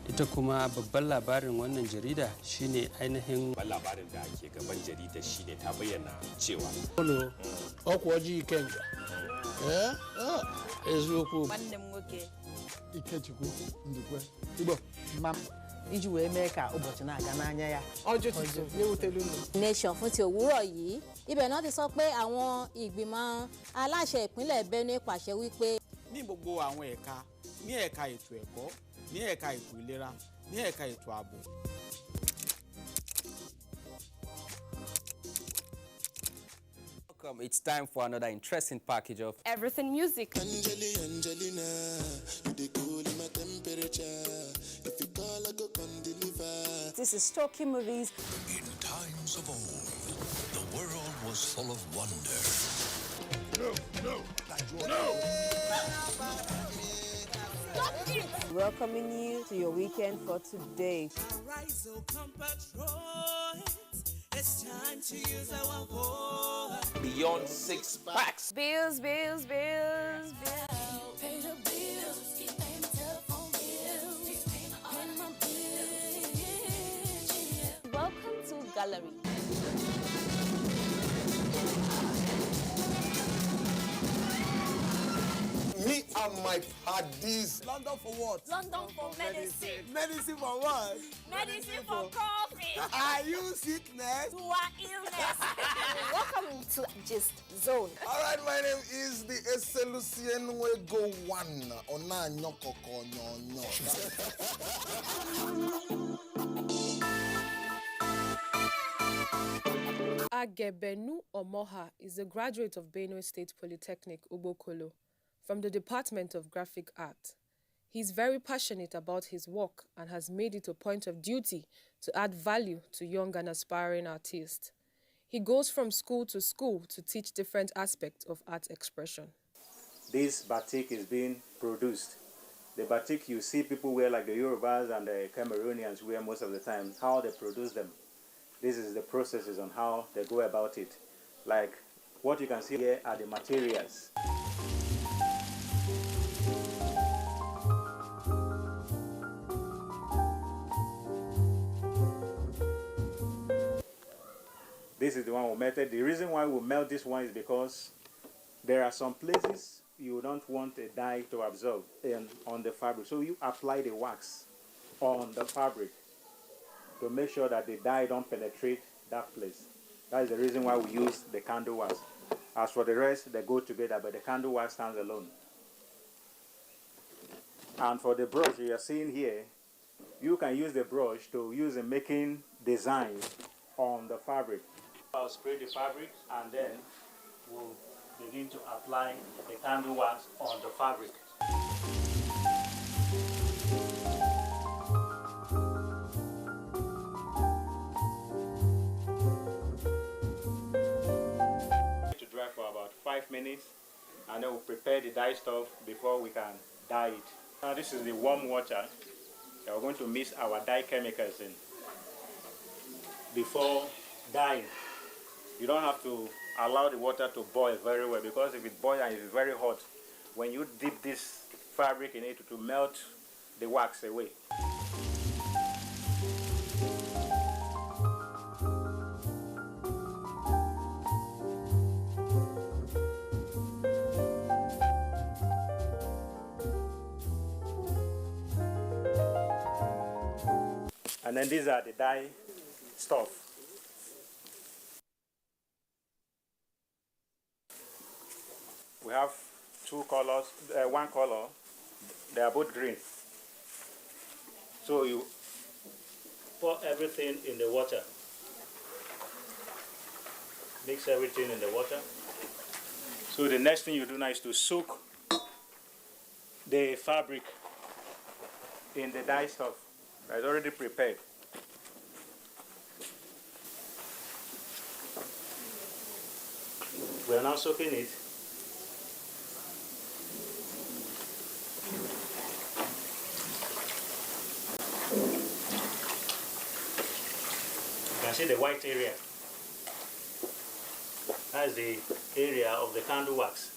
Ita kuma babban labarin wannan jarida shine ainihin labarin da ke gaban jarida shine ta bayyana cewa ọkwaji Ikenga eziokwu nwanne m nwoke Ikechukwu Ndukwe Igbo mam iji wee mee ka ụbọchị na-aga n'anya ya nation fún ti òwúrọ̀ yìí ibẹ̀ náà ti sọ pé àwọn ìgbìmọ̀ aláṣẹ ìpínlẹ̀ Benue pàṣẹ wípé ní gbogbo àwọn ẹ̀ka ní ẹ̀ka ètò ẹ̀kọ́ ní ẹ̀ka ètò ìlera ní ẹ̀ka ètò ààbò. Welcome. It's time for another interesting package of everything music. Angelina, you dey cool in my temperature. If you call, I go come deliver. This is talking movies. In times of old, the world was full of wonder. Stop it! welcoming you to your weekend for today. Arise, oh, compatriots. It's time to use our voice. beyond 6 packs. Bills. Pay the bills. Keep paying my telephone bills. Keep paying my bills. Welcome to Gallery. Me and my paddies. London for what? London for medicine. Medicine for what? Medicine for coffee. Are you sickness? To our illness. Welcome to Gist Zone. All right, my name is the Eselucien Wego One. Ona nyokoko nyonyo. Agebenu Omoha is a graduate of Benue State Polytechnic, Ubokolo, from the Department of Graphic Art. He's very passionate about his work and has made it a point of duty to add value to young and aspiring artists. He goes from school to school to teach different aspects of art expression. This batik is being produced. The batik you see people wear, like the Yorubas and the Cameroonians wear most of the time, how they produce them. This is the processes on how they go about it. Like what you can see here are the materials. This is the one we melted. The reason why we melt this one is because there are some places you don't want a dye to absorb on the fabric. So you apply the wax on the fabric to make sure that the dye don't penetrate that place. That is the reason why we use the candle wax. As for the rest, they go together, but the candle wax stands alone. And for the brush you are seeing here, you can use the brush to use in making designs on the fabric. I'll spray the fabric and then we'll begin to apply the candle wax on the fabric. To dry for about 5 minutes, and then we'll prepare the dye stuff before we can dye it. Now this is the warm water that we're going to mix our dye chemicals in before dyeing. You don't have to allow the water to boil very well, because if it boils and it's very hot, when you dip this fabric in it, to melt the wax away. And then these are the dye stuff. We have two colors, one color, they are both green. So you pour everything in the water. Mix everything in the water. So the next thing you do now is to soak the fabric in the dye stuff that's already prepared. We are now soaking it. You can see the white area. That is the area of the candle wax.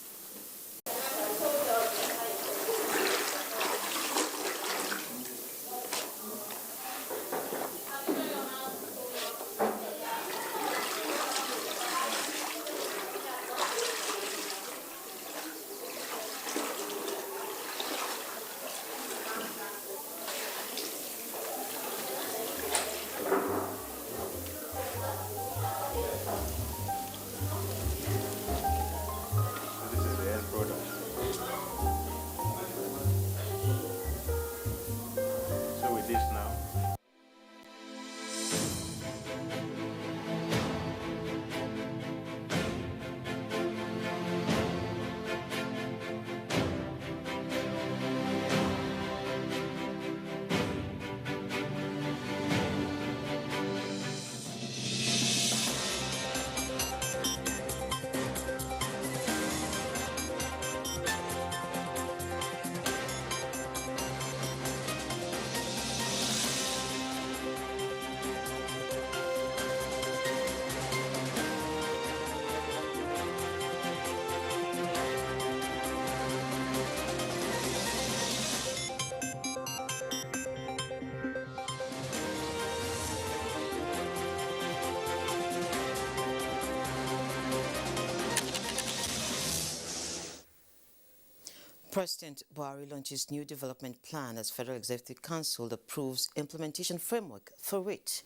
President Buhari launches new development plan as Federal Executive Council approves implementation framework for it.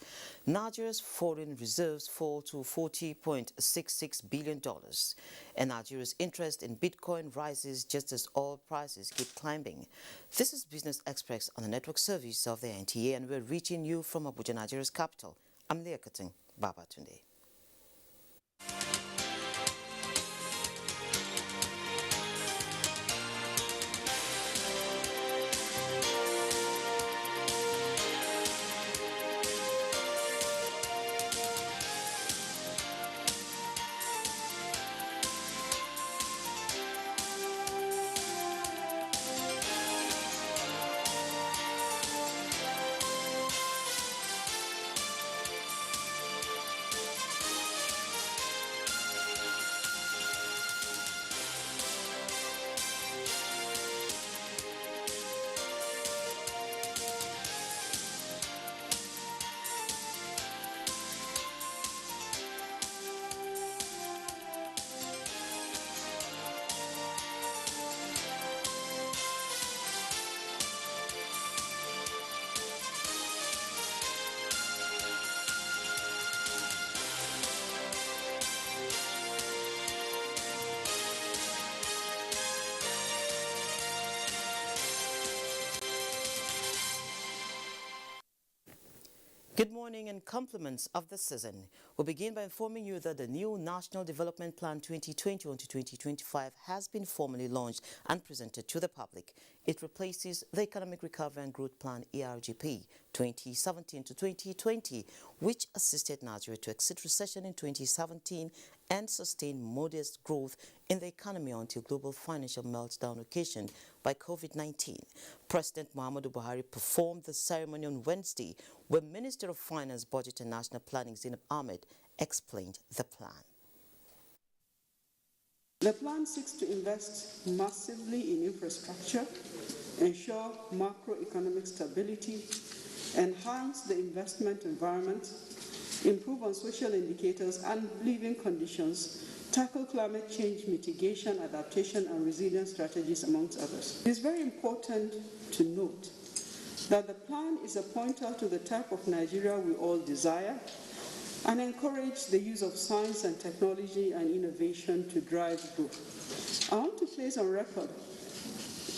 Nigeria's foreign reserves fall to $40.66 billion, and Nigeria's interest in Bitcoin rises just as oil prices keep climbing. This is Business Express on the network service of the NTA, and we're reaching you from Abuja, Nigeria's capital. I'm Leakating Babatunde. Good morning and compliments of the season. We'll begin by informing you that the new National Development Plan 2021 to 2025 has been formally launched and presented to the public. It replaces the Economic Recovery and Growth Plan ERGP 2017 to 2020, which assisted Nigeria to exit recession in 2017 and sustain modest growth in the economy until global financial meltdown occasioned by COVID-19. President Muhammadu Buhari performed the ceremony on Wednesday, where Minister of Finance, Budget and National Planning Zainab Ahmed explained the plan. The plan seeks to invest massively in infrastructure, ensure macroeconomic stability, enhance the investment environment, improve on social indicators and living conditions, tackle climate change mitigation, adaptation and resilience strategies, amongst others. It is very important to note that the plan is a pointer to the type of Nigeria we all desire and encourage the use of science and technology and innovation to drive growth. I want to place on record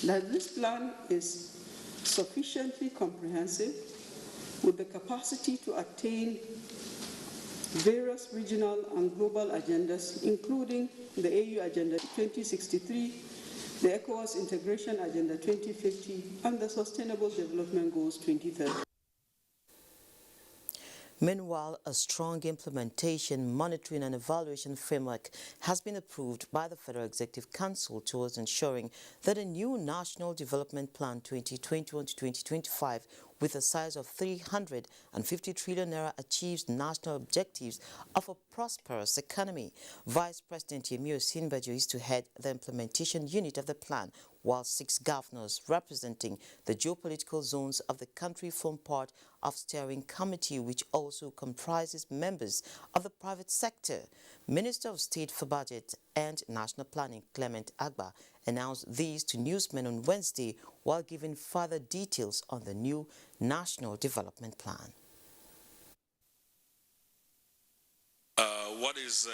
that this plan is sufficiently comprehensive with the capacity to attain various regional and global agendas, including the AU Agenda 2063, the ECOWAS Integration Agenda 2050, and the Sustainable Development Goals 2030. Meanwhile, a strong implementation, monitoring and evaluation framework has been approved by the Federal Executive Council towards ensuring that a new National Development Plan 2021 to 2025 with a size of 350 trillion naira achieves national objectives of a prosperous economy. Vice President Yemi Osinbajo is to head the implementation unit of the plan, while 6 governors representing the geopolitical zones of the country form part of steering committee, which also comprises members of the private sector. Minister of State for Budget and National Planning Clement Agba announced these to newsmen on Wednesday while giving further details on the new National Development Plan. What is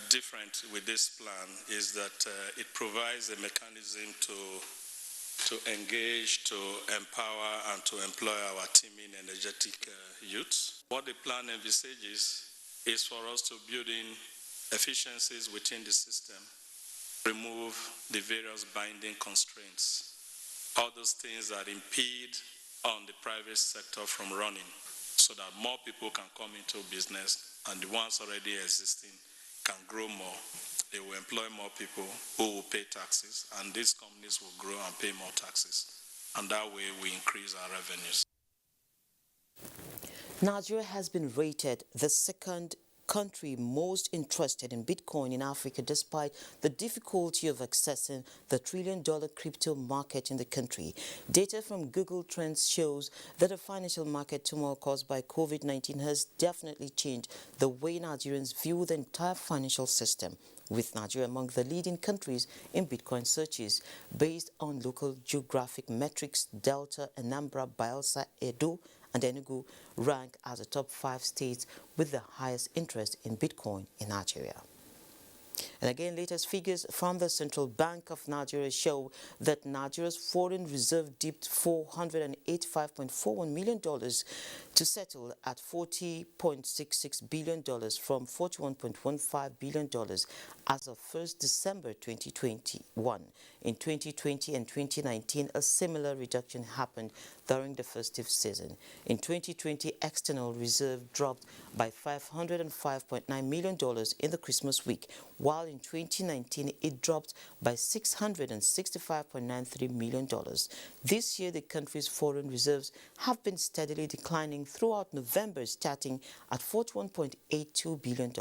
different with this plan is that it provides a mechanism to engage, to empower, and to employ our teeming energetic youths. What the plan envisages is for us to build in efficiencies within the system, remove the various binding constraints, all those things that impede on the private sector from running, so that more people can come into business and the ones already existing can grow more. They will employ more people who will pay taxes, and these companies will grow and pay more taxes. And that way we increase our revenues. Nigeria has been rated the second country most interested in Bitcoin in Africa, despite the difficulty of accessing the trillion-dollar crypto market in the country. Data from Google Trends shows that the financial market turmoil caused by COVID-19 has definitely changed the way Nigerians view the entire financial system. with Nigeria among the leading countries in Bitcoin searches. Based on local geographic metrics, Delta, Anambra, Bayelsa, Edo, and Enugu rank as the top 5 states with the highest interest in Bitcoin in Nigeria. And again, latest figures from the Central Bank of Nigeria show that Nigeria's foreign reserve dipped $485.41 million to settle at $40.66 billion from $41.15 billion as of 1st December 2021. In 2020 and 2019, a similar reduction happened during the festive season. In 2020, external reserve dropped by $505.9 million in the Christmas week, while in 2019 it dropped by $665.93 million. This year, the country's foreign reserves have been steadily declining throughout November, starting at $41.82 billion.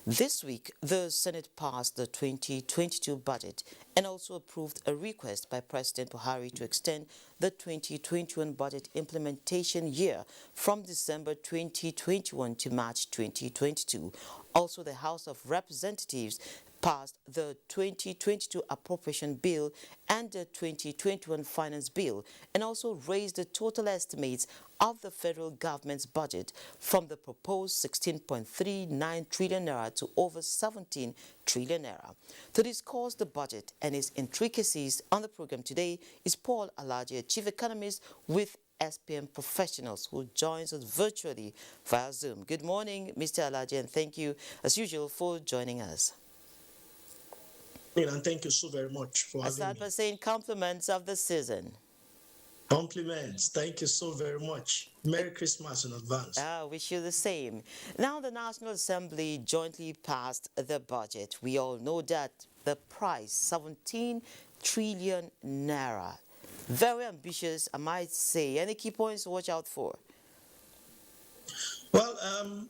This week, the Senate passed the 2022 budget and also approved a request by President Buhari to extend the 2021 budget implementation year from December 2021 to March 2022. Also, the House of Representatives passed the 2022 appropriation bill and the 2021 finance bill, and also raised the total estimates of the federal government's budget from the proposed 16.39 trillion naira to over 17 trillion naira. To discuss the budget and its intricacies on the program today is Paul Alaji, a chief economist with SPM Professionals, who joins us virtually via Zoom. Good morning, Mr. Alaji, and thank you, as usual, for joining us. And thank you so very much for having me. I start by saying compliments of the season. Compliments. Thank you so very much. Merry Christmas in advance. I wish you the same. Now, the National Assembly jointly passed the budget. We all know that the price, 17 trillion naira. Very ambitious, I might say. Any key points to watch out for? Well,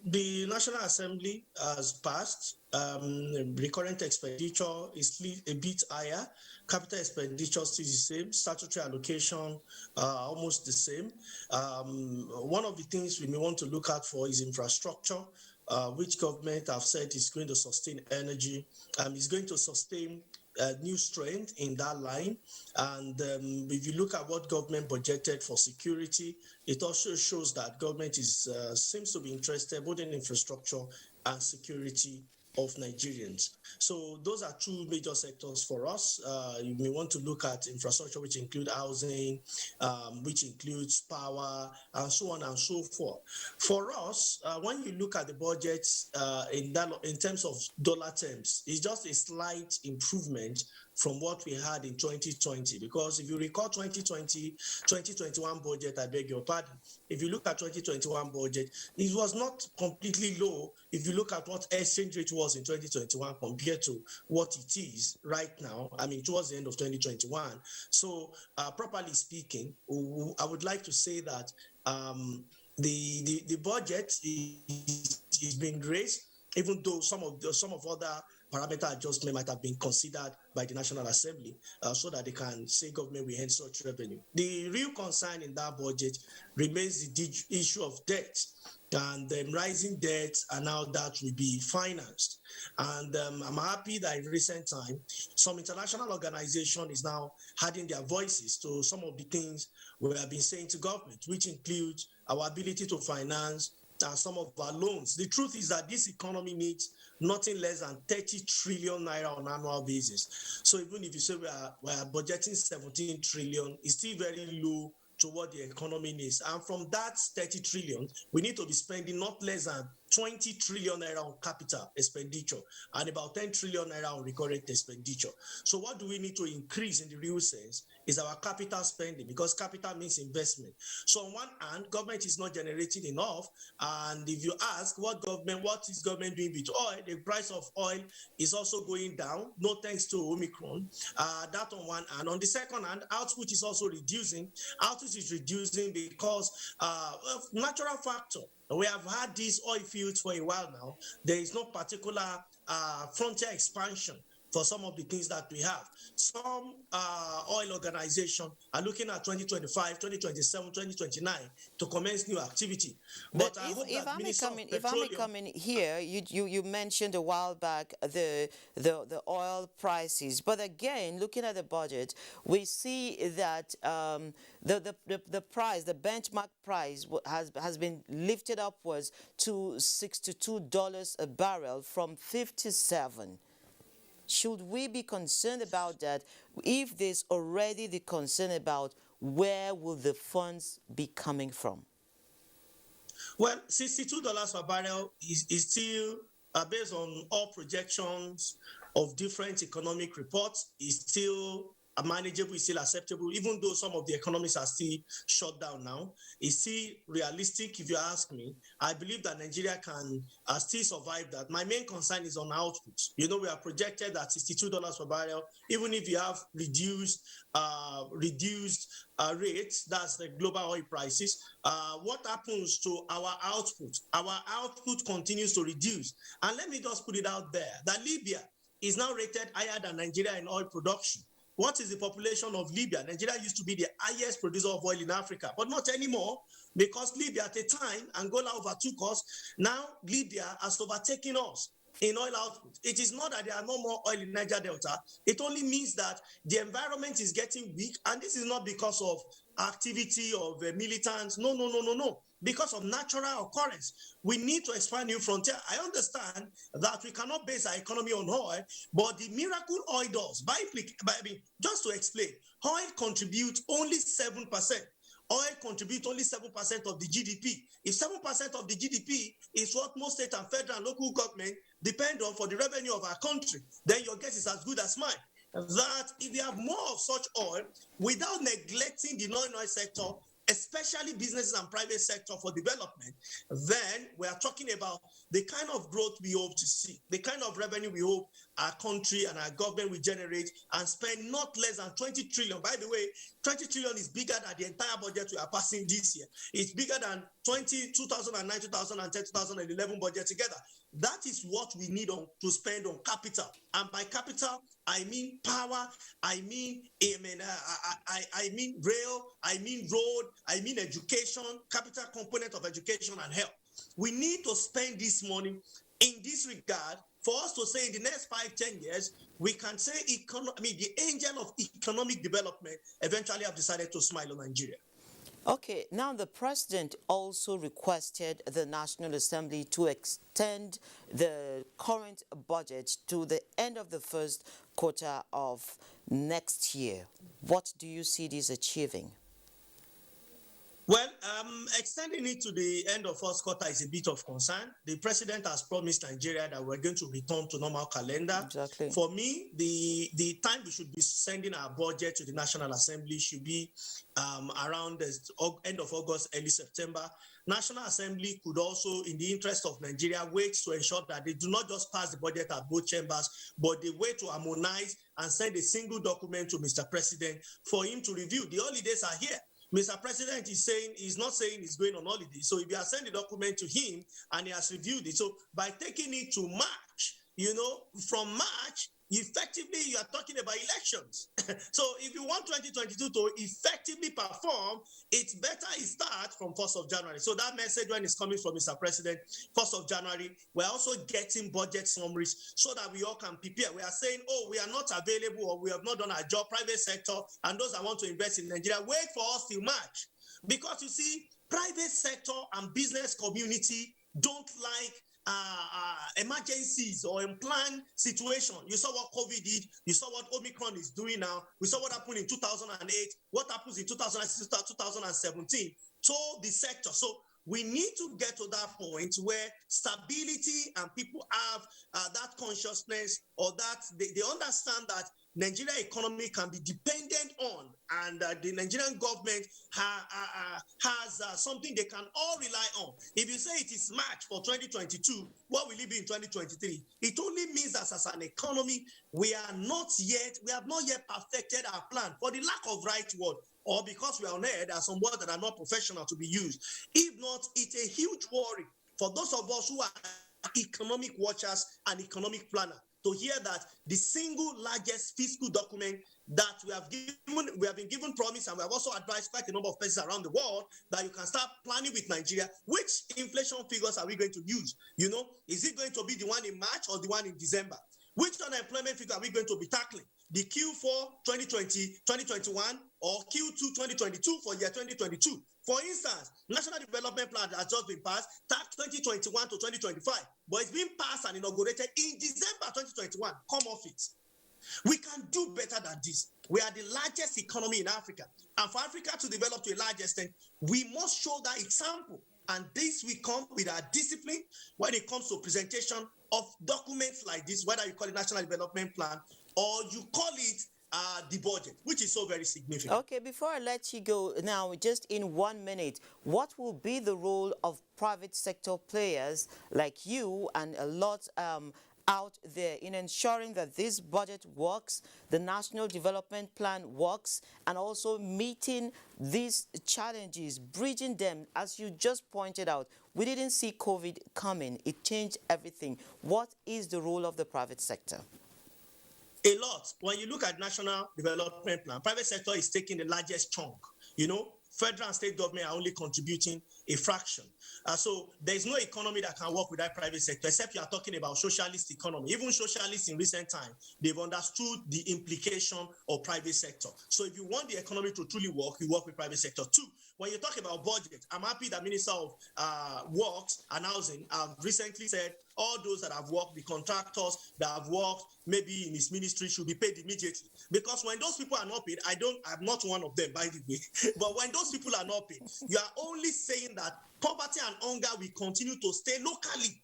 the National Assembly has passed. Recurrent expenditure is a bit higher. Capital expenditure still the same. Statutory allocation almost the same. One of the things we may want to look at for is infrastructure, which government have said is going to sustain energy, is going to sustain new strength in that line. And if you look at what government budgeted for security, it also shows that government is seems to be interested both in infrastructure and security of Nigerians. So those are two major sectors for us. You may want to look at infrastructure, which include housing, which includes power, and so on and so forth. For us, when you look at the budget in terms of dollar terms, it's just a slight improvement from what we had in 2020, because if you recall 2021 budget, I beg your pardon, if you look at 2021 budget, it was not completely low if you look at what exchange rate was in 2021 compared to what it is right now, towards the end of 2021. So properly speaking, I would like to say that the budget is being raised, even though some of other parameter adjustment might have been considered by the National Assembly so that they can say government will earn such revenue. The real concern in that budget remains the issue of debt, and rising debts and how that will be financed. And I'm happy that in recent time, some international organization is now adding their voices to some of the things we have been saying to government, which includes our ability to finance some of our loans. The truth is that this economy needs nothing less than 30 trillion naira on an annual basis. So even if you say we are budgeting 17 trillion, it's still very low to what the economy needs. And from that 30 trillion, we need to be spending not less than 20 trillion naira on capital expenditure and about 10 trillion naira on recurrent expenditure. So what do we need to increase in the real sense is our capital spending, because capital means investment. So on one hand, government is not generating enough. And if you ask what is government doing with oil, the price of oil is also going down, no thanks to Omicron. That on one hand. On the second hand, output is also reducing. Output is reducing because of natural factor. We have had these oil fields for a while now. There is no particular frontier expansion for some of the things that we have. Some oil organizations are looking at 2025, 2027, 2029 to commence new activity. But I hope that Minister of If I may Petroleum... come in here, you mentioned a while back the oil prices, but again, looking at the budget, we see that the price, the benchmark price, has been lifted upwards to $62 a barrel from 57. Should we be concerned about that? If there's already the concern about where will the funds be coming from? Well, $62 per barrel is still, based on all projections of different economic reports, is still manageable, is still acceptable, even though some of the economies are still shut down now. It's still realistic, if you ask me. I believe that Nigeria can still survive that. My main concern is on output. You know, we are projected at $62 per barrel, even if you have reduced rates, that's the global oil prices. What happens to our output? Our output continues to reduce. And let me just put it out there, that Libya is now rated higher than Nigeria in oil production. What is the population of Libya? Nigeria used to be the highest producer of oil in Africa, but not anymore, because Libya at the time, Angola overtook us. Now Libya has overtaken us in oil output. It is not that there are no more oil in Niger Delta. It only means that the environment is getting weak, and this is not because of activity of militants. No. Because of natural occurrence. We need to expand new frontier. I understand that we cannot base our economy on oil, but the miracle oil does. Just to explain, oil contributes only 7%. Oil contributes only 7% of the GDP. If 7% of the GDP is what most state and federal and local government depend on for the revenue of our country, then your guess is as good as mine. That if you have more of such oil, without neglecting the non-oil sector, especially businesses and private sector for development, then we are talking about the kind of growth we hope to see, the kind of revenue we hope our country and our government will generate and spend not less than 20 trillion. By the way, 20 trillion is bigger than the entire budget we are passing this year. It's bigger than 2009, 2010, 2011 budget together. That is what we need to spend on capital. And by capital, I mean power, I mean rail, I mean road, I mean education, capital component of education and health. We need to spend this money in this regard for us to say in the next 5-10 years, we can say the angel of economic development eventually have decided to smile on Nigeria. Okay, now the president also requested the National Assembly to extend the current budget to the end of the first quarter of next year. What do you see this achieving? Well, extending it to the end of first quarter is a bit of concern. The president has promised Nigeria that we're going to return to normal calendar. Exactly. For me, the time we should be sending our budget to the National Assembly should be around the end of August, early September. National Assembly could also, in the interest of Nigeria, wait to ensure that they do not just pass the budget at both chambers, but they wait to harmonize and send a single document to Mr. President for him to review. The holidays are here. Mr. President is not saying he's going on holiday. So if you are sending the document to him and he has reviewed it, so by taking it to March, from March, effectively you are talking about elections. So if you want 2022 to effectively perform, it's better it starts from 1st of January. So that message when it's coming from Mr. President, 1st of January, we're also getting budget summaries so that we all can prepare. We are saying, oh, we are not available or we have not done our job, private sector, and those that want to invest in Nigeria, wait for us till March. Because you see, private sector and business community don't like emergencies or unplanned situation. You saw what COVID did. You saw what Omicron is doing now. We saw what happened in 2008. What happens in 2016, 2017 to the sector. So we need to get to that point where stability and people have that consciousness or that they understand that Nigerian economy can be dependent on, and the Nigerian government has something they can all rely on. If you say it is March for 2022, what will it be in 2023? It only means that as an economy, we have not yet perfected our plan for the lack of right word, or because we are on air, there are some words that are not professional to be used. If not, it's a huge worry for those of us who are economic watchers and economic planner. to hear that the single largest fiscal document that we have been given promise, and we have also advised quite a number of places around the world that you can start planning with Nigeria. Which inflation figures are we going to use? You know, is it going to be the one in March or the one in December? Which unemployment figure are we going to be tackling? The Q4 2020, 2021 or Q2 2022 for year 2022? For instance, National Development Plan has just been passed, TAC 2021 to 2025, but it's been passed and inaugurated in December 2021. Come off it. We can do better than this. We are the largest economy in Africa. And for Africa to develop to a large extent, we must show that example. And this will come with our discipline when it comes to presentation of documents like this, whether you call it National Development Plan or you call it the budget, which is so very significant. Okay, before I let you go now, just in 1 minute, what will be the role of private sector players like you and a lot out there in ensuring that this budget works, the National Development Plan works, and also meeting these challenges, bridging them? As you just pointed out, we didn't see COVID coming. It changed everything. What is the role of the private sector? A lot. When you look at National Development Plan, private sector is taking the largest chunk. You know, federal and state government are only contributing a fraction. So there is no economy that can work without private sector, except you are talking about socialist economy. Even socialists in recent times, they've understood the implication of private sector. So if you want the economy to truly work, you work with private sector too. When you talk about budget, I'm happy that Minister of Works and Housing have recently said all those that have worked, the contractors that have worked maybe in his ministry should be paid immediately. Because when those people are not paid, I'm not one of them, by the way, but when those people are not paid, you are only saying that poverty and hunger will continue to stay locally.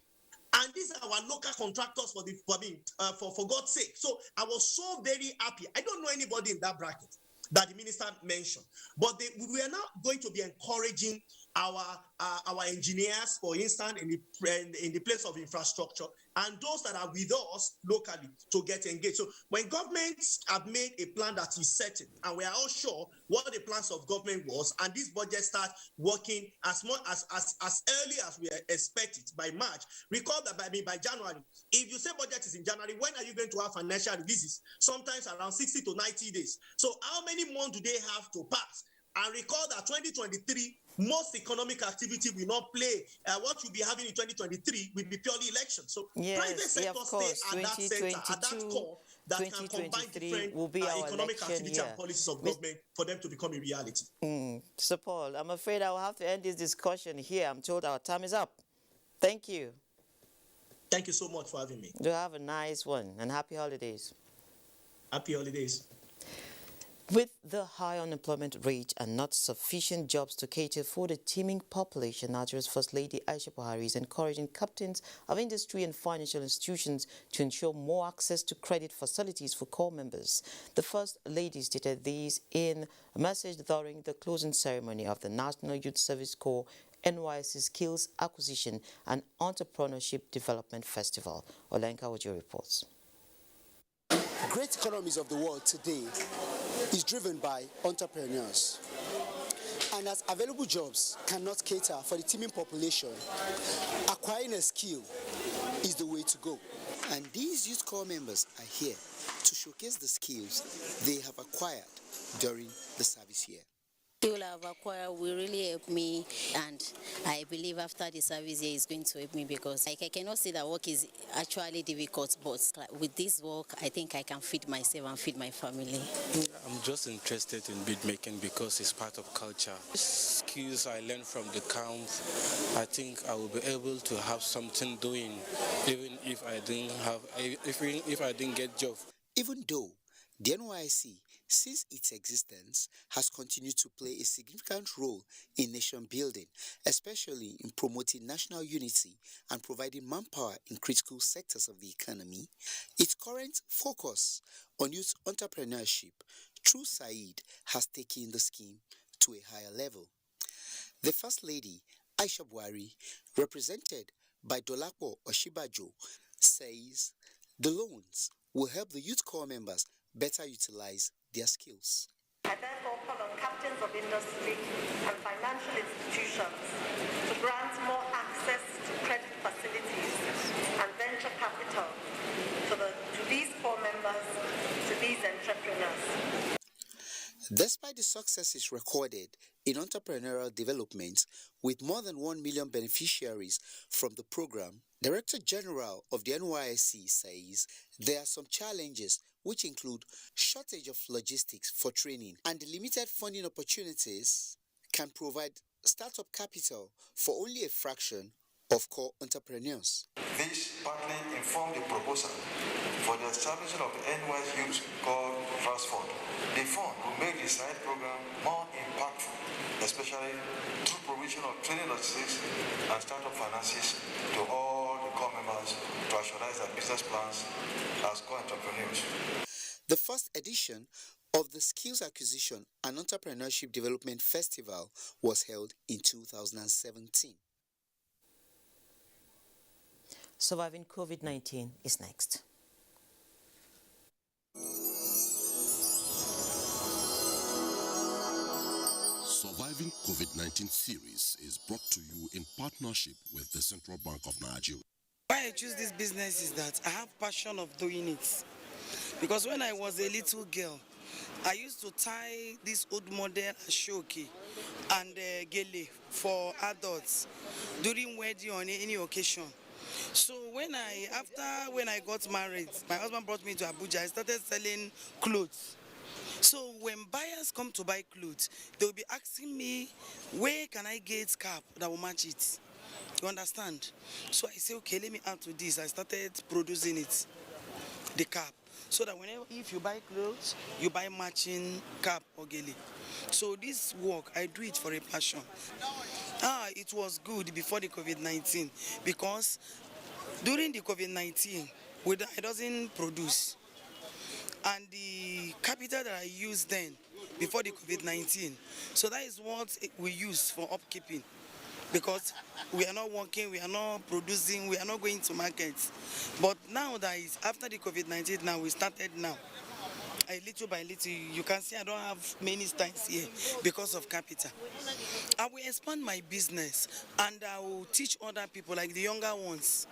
And these are our local contractors for God's sake. So I was so very happy. I don't know anybody in that bracket that the minister mentioned, but we are now going to be encouraging our engineers, for instance, in the place of infrastructure, and those that are with us locally to get engaged. So when governments have made a plan that is certain, and we are all sure what the plans of government was, and this budget starts working as early as we expect it by March. Recall that by January, if you say budget is in January, when are you going to have financial releases? Sometimes around 60 to 90 days. So how many months do they have to pass? And recall that 2023, most economic activity will not play. What you'll be having in 2023 will be purely elections. So private sector stays at that center, at that core, that can combine different will be our economic activity year. and policies of government for them to become a reality. So Paul, I'm afraid I will have to end this discussion here. I'm told our time is up. Thank you. Thank you so much for having me. Do have a nice one and happy holidays. Happy holidays. With the high unemployment rate and not sufficient jobs to cater for the teeming population, Nigeria's First Lady Aisha Buhari is encouraging captains of industry and financial institutions to ensure more access to credit facilities for corps members. The First Lady stated these in a message during the closing ceremony of the National Youth Service Corps NYSC Skills Acquisition and Entrepreneurship Development Festival. Olenka Ojo reports. Great economies of the world today is driven by entrepreneurs. And as available jobs cannot cater for the teeming population, acquiring a skill is the way to go. And these youth corps members are here to showcase the skills they have acquired during the service year. Skill I've acquired will really help me, and I believe after the service year is going to help me because I cannot say that work is actually difficult, but with this work, I think I can feed myself and feed my family. I'm just interested in bead making because it's part of culture. Skills I learned from the camp, I think I will be able to have something doing, even if I didn't get job. Even though the NYSC, since its existence, has continued to play a significant role in nation building, especially in promoting national unity and providing manpower in critical sectors of the economy, its current focus on youth entrepreneurship through Said has taken the scheme to a higher level. The First Lady, Aisha Buhari, represented by Dolapo Oshibajo, says the loans will help the youth corps members better utilize their skills. I therefore call on captains of industry and financial institutions to grant more access to credit facilities and venture capital to the these poor members, to these entrepreneurs. Despite the successes recorded in entrepreneurial development with more than 1 million beneficiaries from the program, Director General of the NYSC says there are some challenges which include shortage of logistics for training and the limited funding opportunities can provide startup capital for only a fraction of core entrepreneurs. This partly informed the proposal for the establishment of the NYS Youth called Trust Fund. The fund will make the side program more impactful, especially through provision of training logistics and startup finances to all the core members to actualize their business plans as core entrepreneurs. The first edition of the Skills Acquisition and Entrepreneurship Development Festival was held in 2017. Surviving COVID-19 is next. Surviving COVID-19 series is brought to you in partnership with the Central Bank of Nigeria. Why I choose this business is that I have passion of doing it. Because when I was a little girl, I used to tie this old model ashoki and gele for adults during wedding or any occasion. So when I got married, my husband brought me to Abuja. I started selling clothes. So when buyers come to buy clothes, they will be asking me, where can I get cap that will match it? You understand? So I say, okay, let me add to this. I started producing it, the cap. So that if you buy clothes, you buy matching cap or gele. So this work, I do it for a passion. It was good before the COVID-19 because during the COVID-19, I doesn't produce. And the capital that I used then, before the COVID-19, so that is what we use for upkeeping. Because we are not working, we are not producing, we are not going to markets. But now that is after the COVID-19, now we started now. Little by little, you can see I don't have many stands here because of capital. I will expand my business and I will teach other people like the younger ones.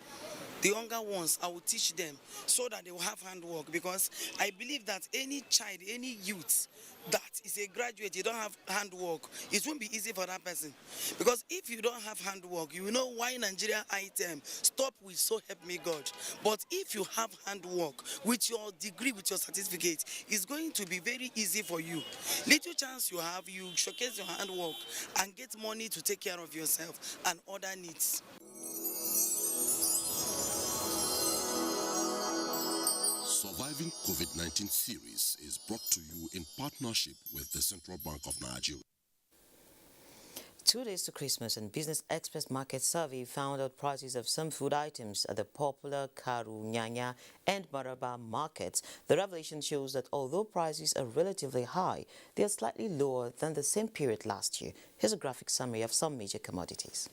The younger ones, I will teach them so that they will have handwork, because I believe that any child, any youth that is a graduate, you don't have handwork, it won't be easy for that person. Because if you don't have handwork, you know why Nigerian item stop with so help me God. But if you have handwork with your degree, with your certificate, it's going to be very easy for you. Little chance you have, you showcase your handwork and get money to take care of yourself and other needs. Surviving COVID-19 series is brought to you in partnership with the Central Bank of Nigeria. 2 days to Christmas, and Business Express Market Survey found out prices of some food items at the popular Karu, Nyanya and Maraba markets. The revelation shows that although prices are relatively high, they are slightly lower than the same period last year. Here's a graphic summary of some major commodities.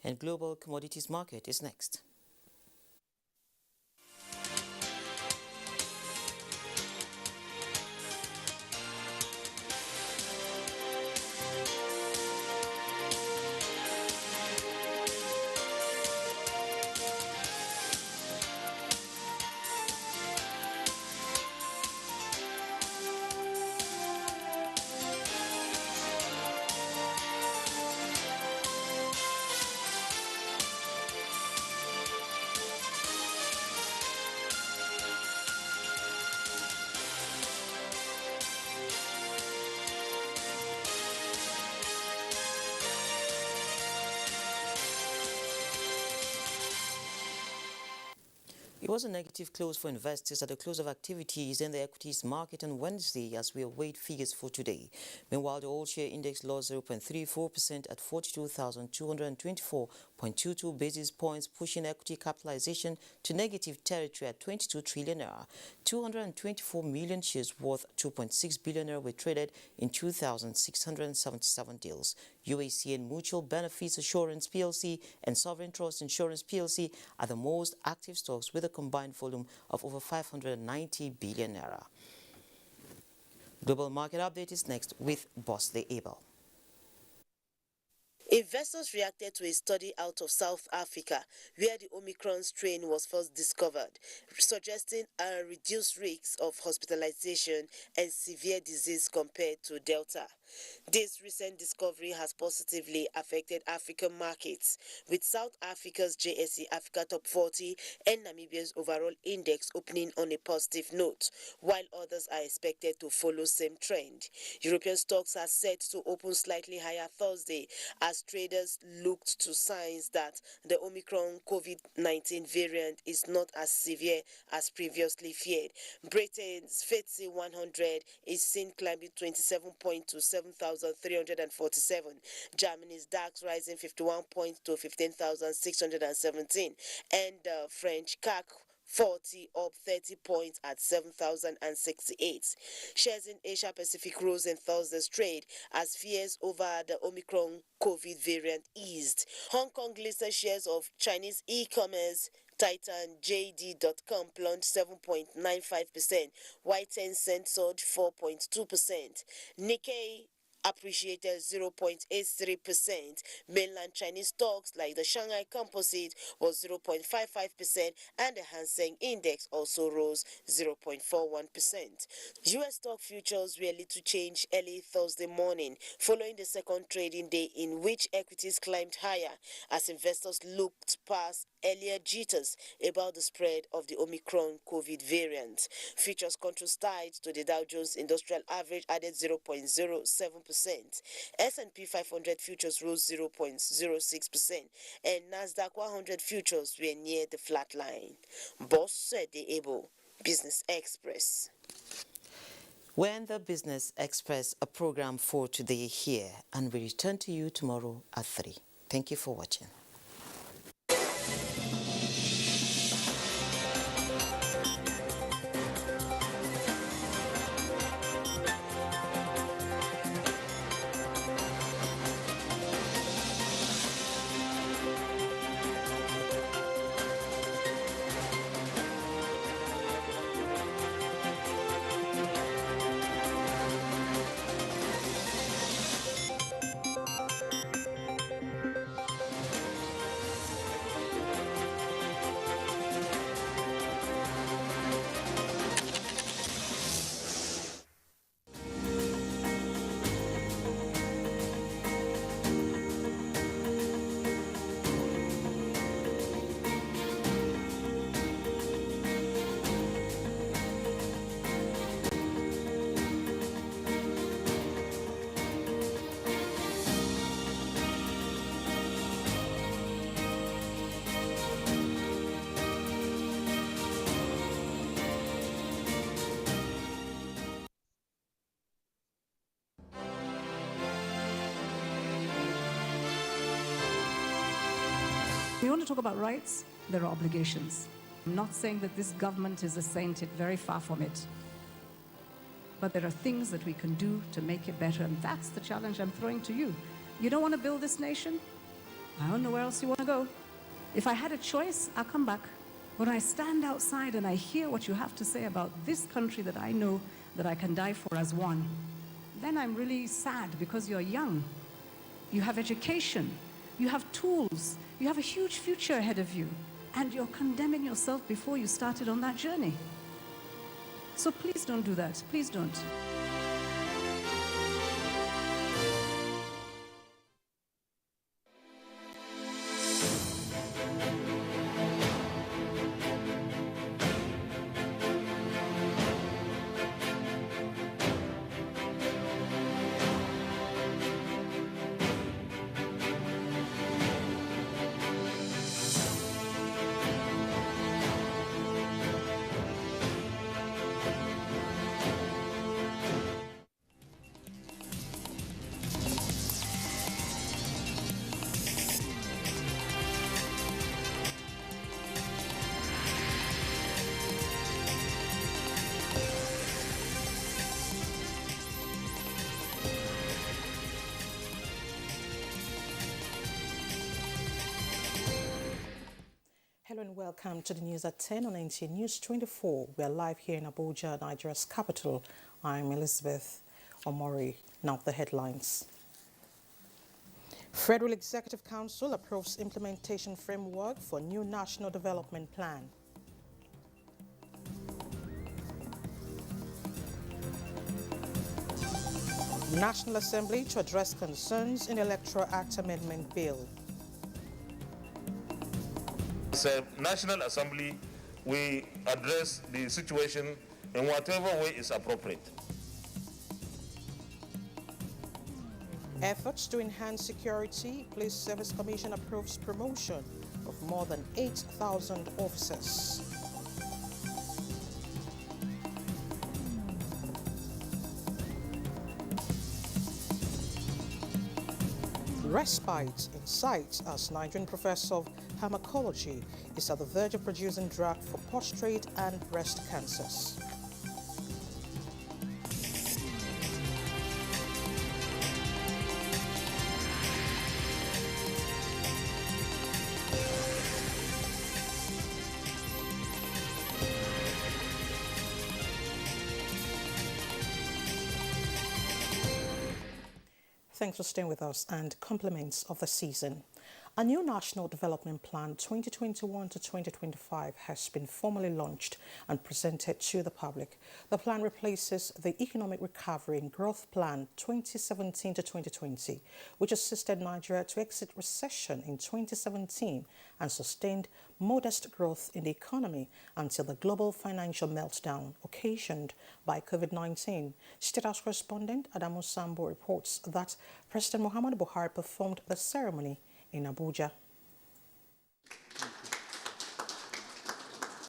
And global commodities market is next. It was a negative close for investors at the close of activities in the equities market on Wednesday as we await figures for today. Meanwhile, the all-share index lost 0.34% at 42,224.22 basis points, pushing equity capitalization to negative territory at 22 trillion naira. 224 million shares worth 2.6 billion naira were traded in 2,677 deals. UAC and Mutual Benefits Assurance PLC and Sovereign Trust Insurance PLC are the most active stocks with a combined volume of over 590 billion naira. Global Market Update is next with Bosley Abel. Investors reacted to a study out of South Africa where the Omicron strain was first discovered, suggesting a reduced risk of hospitalization and severe disease compared to Delta. This recent discovery has positively affected African markets, with South Africa's JSE Africa Top 40 and Namibia's overall index opening on a positive note, while others are expected to follow same trend. European stocks are set to open slightly higher Thursday as traders looked to signs that the Omicron COVID-19 variant is not as severe as previously feared. Britain's FTSE 100 is seen climbing 27 points to 7,347. Germany's DAX rising 51 points to 15,617. And the French CAC 40 up 30 points at 7,068. Shares in Asia Pacific rose in Thursday's trade as fears over the Omicron COVID variant eased. Hong Kong listed shares of Chinese e-commerce Titan JD.com plunged 7.95%, while Tencent soared 4.2%. Nikkei appreciated 0.83%. Mainland Chinese stocks like the Shanghai Composite was 0.55% and the Hang Seng Index also rose 0.41%. U.S. stock futures were little changed early Thursday morning following the second trading day in which equities climbed higher as investors looked past earlier jitters about the spread of the Omicron COVID variant. Futures contrast tied to the Dow Jones Industrial Average added 0.07%. S&P 500 futures rose 0.06% and Nasdaq 100 futures were near the flat line. Boss said the able Business Express. When the Business Express, a program for today here, and we return to you tomorrow at 3. Thank you for watching. We want to talk about rights, there are obligations. I'm not saying that this government is a saint, it's very far from it. But there are things that we can do to make it better, and that's the challenge I'm throwing to you. You don't want to build this nation? I don't know where else you want to go. If I had a choice, I'll come back. When I stand outside and I hear what you have to say about this country that I know that I can die for as one, then I'm really sad because you're young. You have education. You have tools. You have a huge future ahead of you. And you're condemning yourself before you started on that journey. So please don't do that. Please don't. welcome to the news at 10 on NTA News 24. We are live here in Abuja, Nigeria's capital. I'm Elizabeth Omori. Now the headlines. Federal Executive Council approves implementation framework for new National Development Plan. National Assembly to address concerns in Electoral Act Amendment Bill. As a National Assembly, we address the situation in whatever way is appropriate. Efforts to enhance security. Police Service Commission approves promotion of more than 8,000 officers. Respite in sight as Nigerian professor of pharmacology is at the verge of producing drug for prostate and breast cancers. Thanks for staying with us and compliments of the season. A new National Development Plan 2021 to 2025 has been formally launched and presented to the public. The plan replaces the Economic Recovery and Growth Plan 2017 to 2020, which assisted Nigeria to exit recession in 2017 and sustained modest growth in the economy until the global financial meltdown occasioned by COVID-19. State House correspondent Adamu Sambo reports that President Muhammadu Buhari performed the ceremony in Abuja.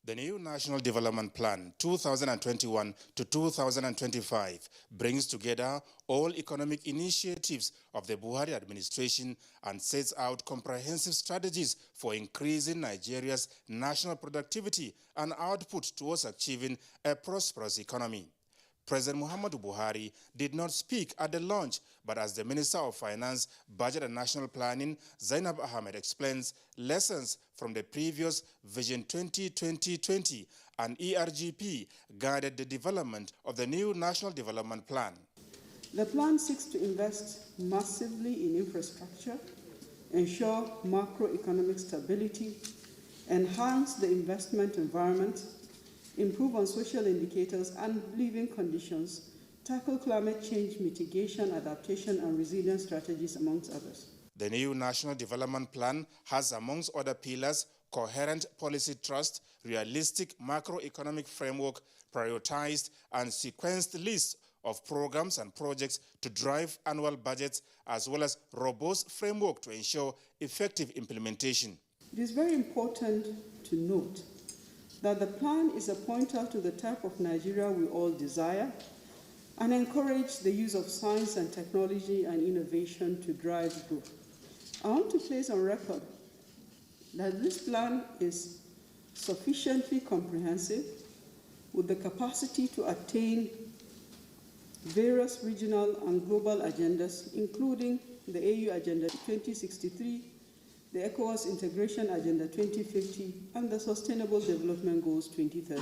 The new National Development Plan 2021 to 2025 brings together all economic initiatives of the Buhari administration and sets out comprehensive strategies for increasing Nigeria's national productivity and output towards achieving a prosperous economy. President Muhammadu Buhari did not speak at the launch, but as the Minister of Finance, Budget and National Planning, Zainab Ahmed explains lessons from the previous Vision 2020 and ERGP guided the development of the new National Development Plan. The plan seeks to invest massively in infrastructure, ensure macroeconomic stability, enhance the investment environment, improve on social indicators and living conditions, tackle climate change mitigation, adaptation, and resilience strategies, amongst others. The new National Development Plan has, amongst other pillars, coherent policy trust, realistic macroeconomic framework, prioritized and sequenced lists of programs and projects to drive annual budgets, as well as robust framework to ensure effective implementation. It is very important to note that the plan is a pointer to the type of Nigeria we all desire and encourage the use of science and technology and innovation to drive growth. I want to place on record that this plan is sufficiently comprehensive with the capacity to attain various regional and global agendas, including the AU Agenda 2063, the ECOWAS Integration Agenda 2050, and the Sustainable Development Goals 2030.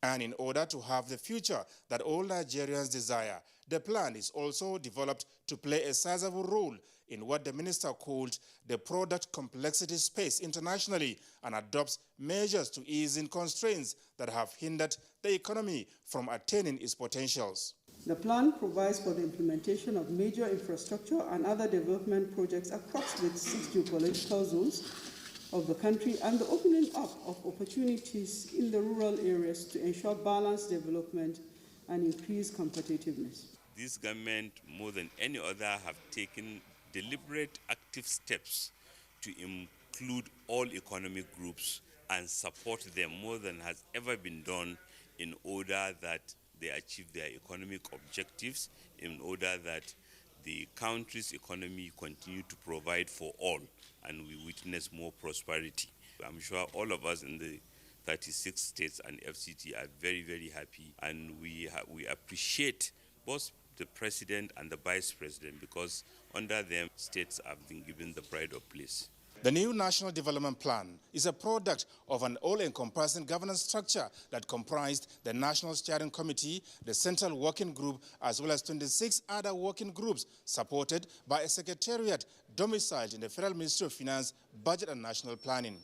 And in order to have the future that all Nigerians desire, the plan is also developed to play a sizable role in what the minister called the product complexity space internationally and adopts measures to ease in constraints that have hindered the economy from attaining its potentials. The plan provides for the implementation of major infrastructure and other development projects across the 6 geopolitical zones of the country and the opening up of opportunities in the rural areas to ensure balanced development and increase competitiveness. This government, more than any other, have taken deliberate, active steps to include all economic groups and support them more than has ever been done in order that they achieve their economic objectives, in order that the country's economy continue to provide for all and we witness more prosperity. I'm sure all of us in the 36 states and FCT are very, very happy, and we appreciate both the president and the vice president because under them states have been given the pride of place. The new National Development Plan is a product of an all-encompassing governance structure that comprised the National Steering Committee, the Central Working Group, as well as 26 other working groups supported by a secretariat domiciled in the Federal Ministry of Finance, Budget and National Planning.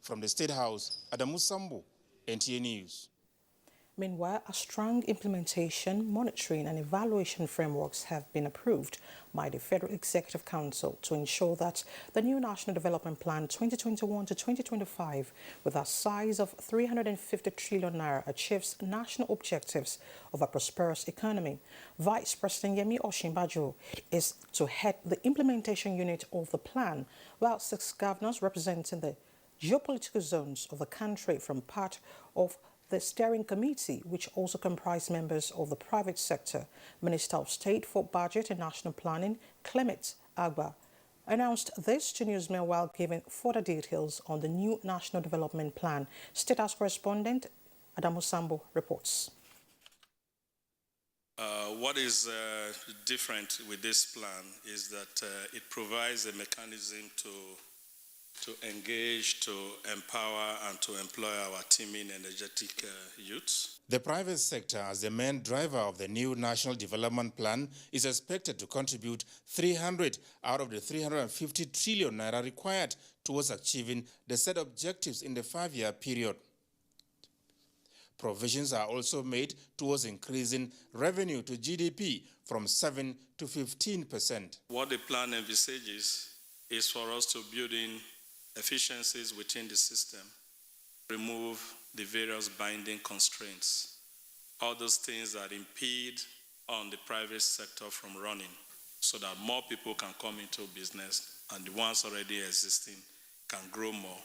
From the State House, Adamu Sambu, NTA News. Meanwhile, a strong implementation, monitoring and evaluation frameworks have been approved by the Federal Executive Council to ensure that the new National Development Plan 2021 to 2025, with a size of 350 trillion naira, achieves national objectives of a prosperous economy. Vice President Yemi Osinbajo is to head the implementation unit of the plan, while 6 governors representing the geopolitical zones of the country from part of the steering committee, which also comprised members of the private sector. Minister of State for Budget and National Planning, Clement Agba, announced this to newsmen while giving further details on the new National Development Plan. State House correspondent Adamu Sambo reports. What is different with this plan is that it provides a mechanism to engage, to empower and to employ our teeming energetic youths. The private sector, as the main driver of the new National Development Plan, is expected to contribute 300 out of the 350 trillion naira required towards achieving the set objectives in the 5-year period. Provisions are also made towards increasing revenue to GDP from 7 to 15%. What the plan envisages is for us to build in efficiencies within the system, remove the various binding constraints, all those things that impede on the private sector from running, so that more people can come into business and the ones already existing can grow more.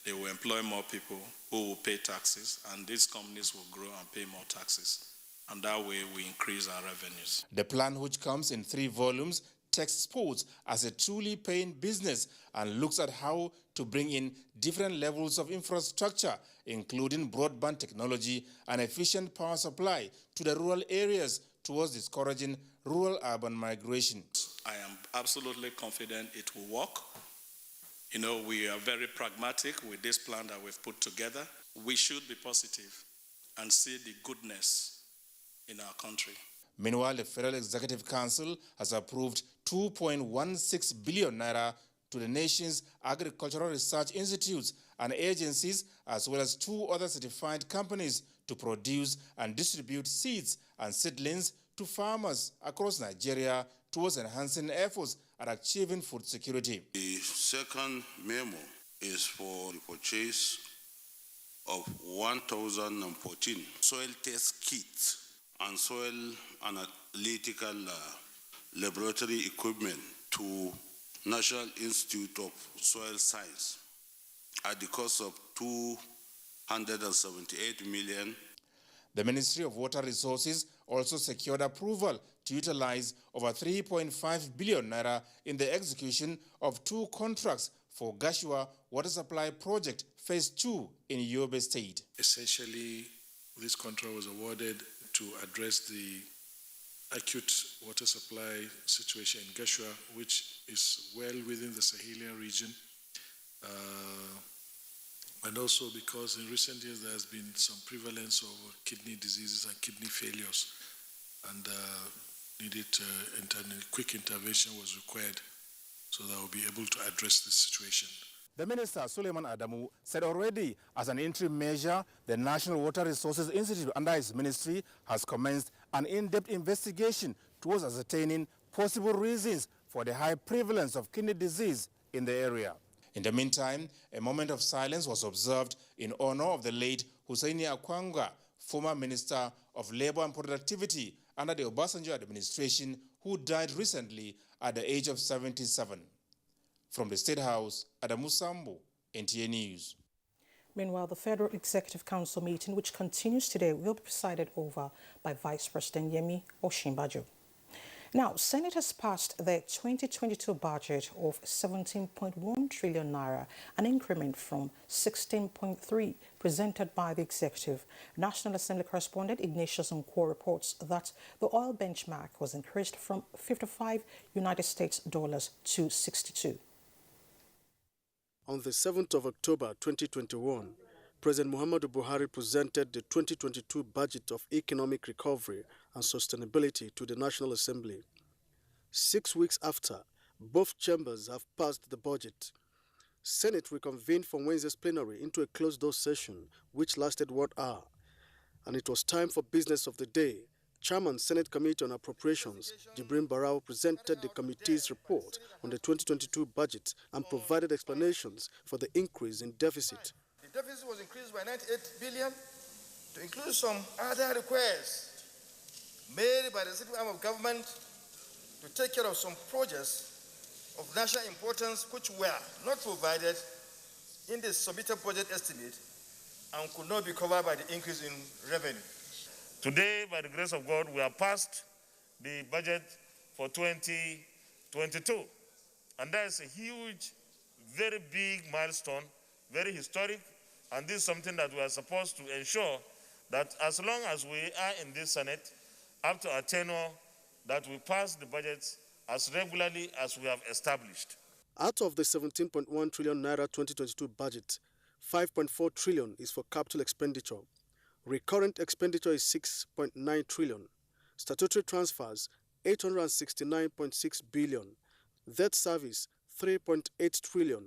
They will employ more people who will pay taxes, and these companies will grow and pay more taxes. And that way we increase our revenues. The plan, which comes in 3 volumes, takes sports as a truly paying business and looks at how to bring in different levels of infrastructure, including broadband technology and efficient power supply to the rural areas towards discouraging rural-urban migration. I am absolutely confident it will work. You know, we are very pragmatic with this plan that we've put together. We should be positive and see the goodness in our country. Meanwhile, the Federal Executive Council has approved 2.16 billion naira to the nation's agricultural research institutes and agencies, as well as 2 other certified companies to produce and distribute seeds and seedlings to farmers across Nigeria towards enhancing efforts at achieving food security. The second memo is for the purchase of 1,014 soil test kits and soil analytical laboratory equipment to National Institute of Soil Science at the cost of 278 million. The Ministry of Water Resources also secured approval to utilize over 3.5 billion naira in the execution of 2 contracts for Gashua Water Supply Project Phase 2 in Yobe State. Essentially, this contract was awarded to address the acute water supply situation in Gashua, which is well within the Sahelian region. And also because in recent years there has been some prevalence of kidney diseases and kidney failures, and quick intervention was required so that we'll be able to address this situation. The Minister, Suleiman Adamu, said already as an interim measure, the National Water Resources Institute under his ministry has commenced an in-depth investigation towards ascertaining possible reasons for the high prevalence of kidney disease in the area. In the meantime, a moment of silence was observed in honor of the late Hussaini Akwanga, former Minister of Labor and Productivity under the Obasanjo administration, who died recently at the age of 77. From the State House, Adamu Sambo, NTA News. Meanwhile, the Federal Executive Council meeting, which continues today, will be presided over by Vice President Yemi Osinbajo. Now, senators passed their 2022 budget of 17.1 trillion naira, an increment from 16.3 presented by the executive. National Assembly correspondent Ignatius Nkwo reports that the oil benchmark was increased from $55 to 62. On the 7th of October 2021, President Muhammadu Buhari presented the 2022 Budget of Economic Recovery and Sustainability to the National Assembly. 6 weeks after, both chambers have passed the budget. Senate reconvened from Wednesday's plenary into a closed-door session which lasted 1 hour, and it was time for business of the day. Chairman, Senate Committee on Appropriations, Jibrin Barau, presented the committee's report on the 2022 budget and provided explanations for the increase in deficit. The deficit was increased by 98 billion to include some other requests made by the executive arm of government to take care of some projects of national importance which were not provided in the submitted budget estimate and could not be covered by the increase in revenue. Today, by the grace of God, we have passed the budget for 2022. And that is a huge, very big milestone, very historic, and this is something that we are supposed to ensure that as long as we are in this Senate, up to our tenure, that we pass the budgets as regularly as we have established. Out of the 17.1 trillion naira 2022 budget, 5.4 trillion is for capital expenditure. Recurrent expenditure is 6.9 trillion. Statutory transfers, 869.6 billion. Debt service, 3.8 trillion.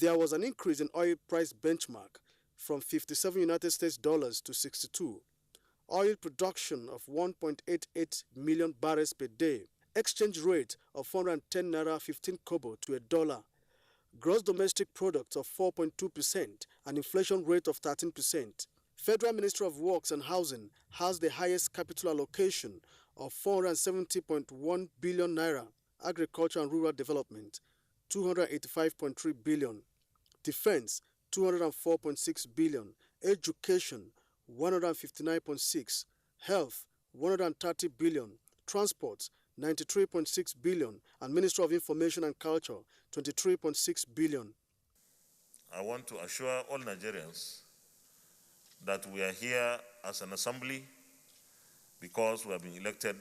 There was an increase in oil price benchmark from 57 United States dollars to 62. Oil production of 1.88 million barrels per day. Exchange rate of 410 naira 15 kobo to $1. Gross domestic product of 4.2% and inflation rate of 13%. Federal Ministry of Works and Housing has the highest capital allocation of 470.1 billion naira. Agriculture and Rural Development, 285.3 billion. Defense, 204.6 billion. Education, 159.6. Health, 130 billion. Transport, 93.6 billion. And Ministry of Information and Culture, 23.6 billion. I want to assure all Nigerians that we are here as an assembly because we have been elected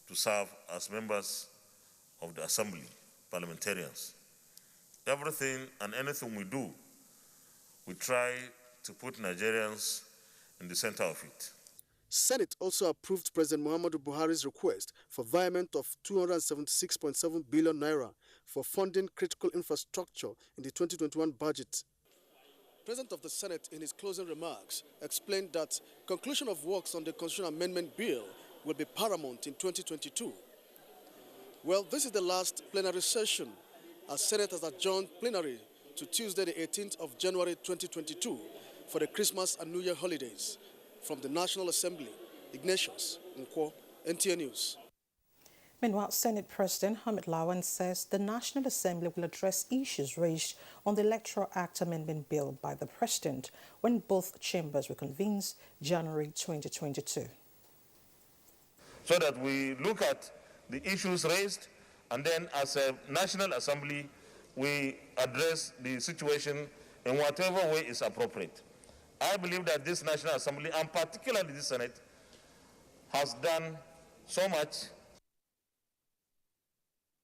to serve as members of the assembly, parliamentarians. Everything and anything we do, we try to put Nigerians in the center of it. Senate also approved President Muhammadu Buhari's request for virement of 276.7 billion naira for funding critical infrastructure in the 2021 budget. President of the Senate, in his closing remarks, explained that conclusion of works on the Constitutional Amendment Bill will be paramount in 2022. Well, this is the last plenary session as Senate has adjourned plenary to Tuesday, the 18th of January 2022 for the Christmas and New Year holidays. From the National Assembly, Ignatius Nkwo, NTA News. Meanwhile, Senate President Hamid Lawan says the National Assembly will address issues raised on the Electoral Act Amendment Bill by the President when both chambers reconvenes January 2022. So that we look at the issues raised and then as a National Assembly, we address the situation in whatever way is appropriate. I believe that this National Assembly, and particularly this Senate, has done so much.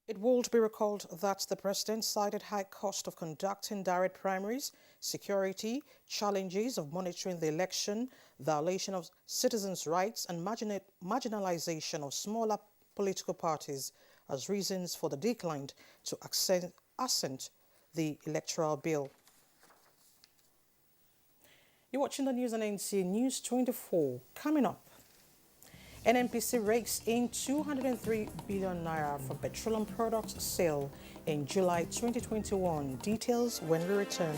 It would be recalled that the President cited high cost of conducting direct primaries, security, challenges of monitoring the election, violation of citizens' rights, and marginalization of smaller political parties as reasons for the decline to assent the electoral bill. You're watching the news on NTA News 24. Coming up, NNPC rakes in 203 billion naira for petroleum products sale in July 2021. Details when we return.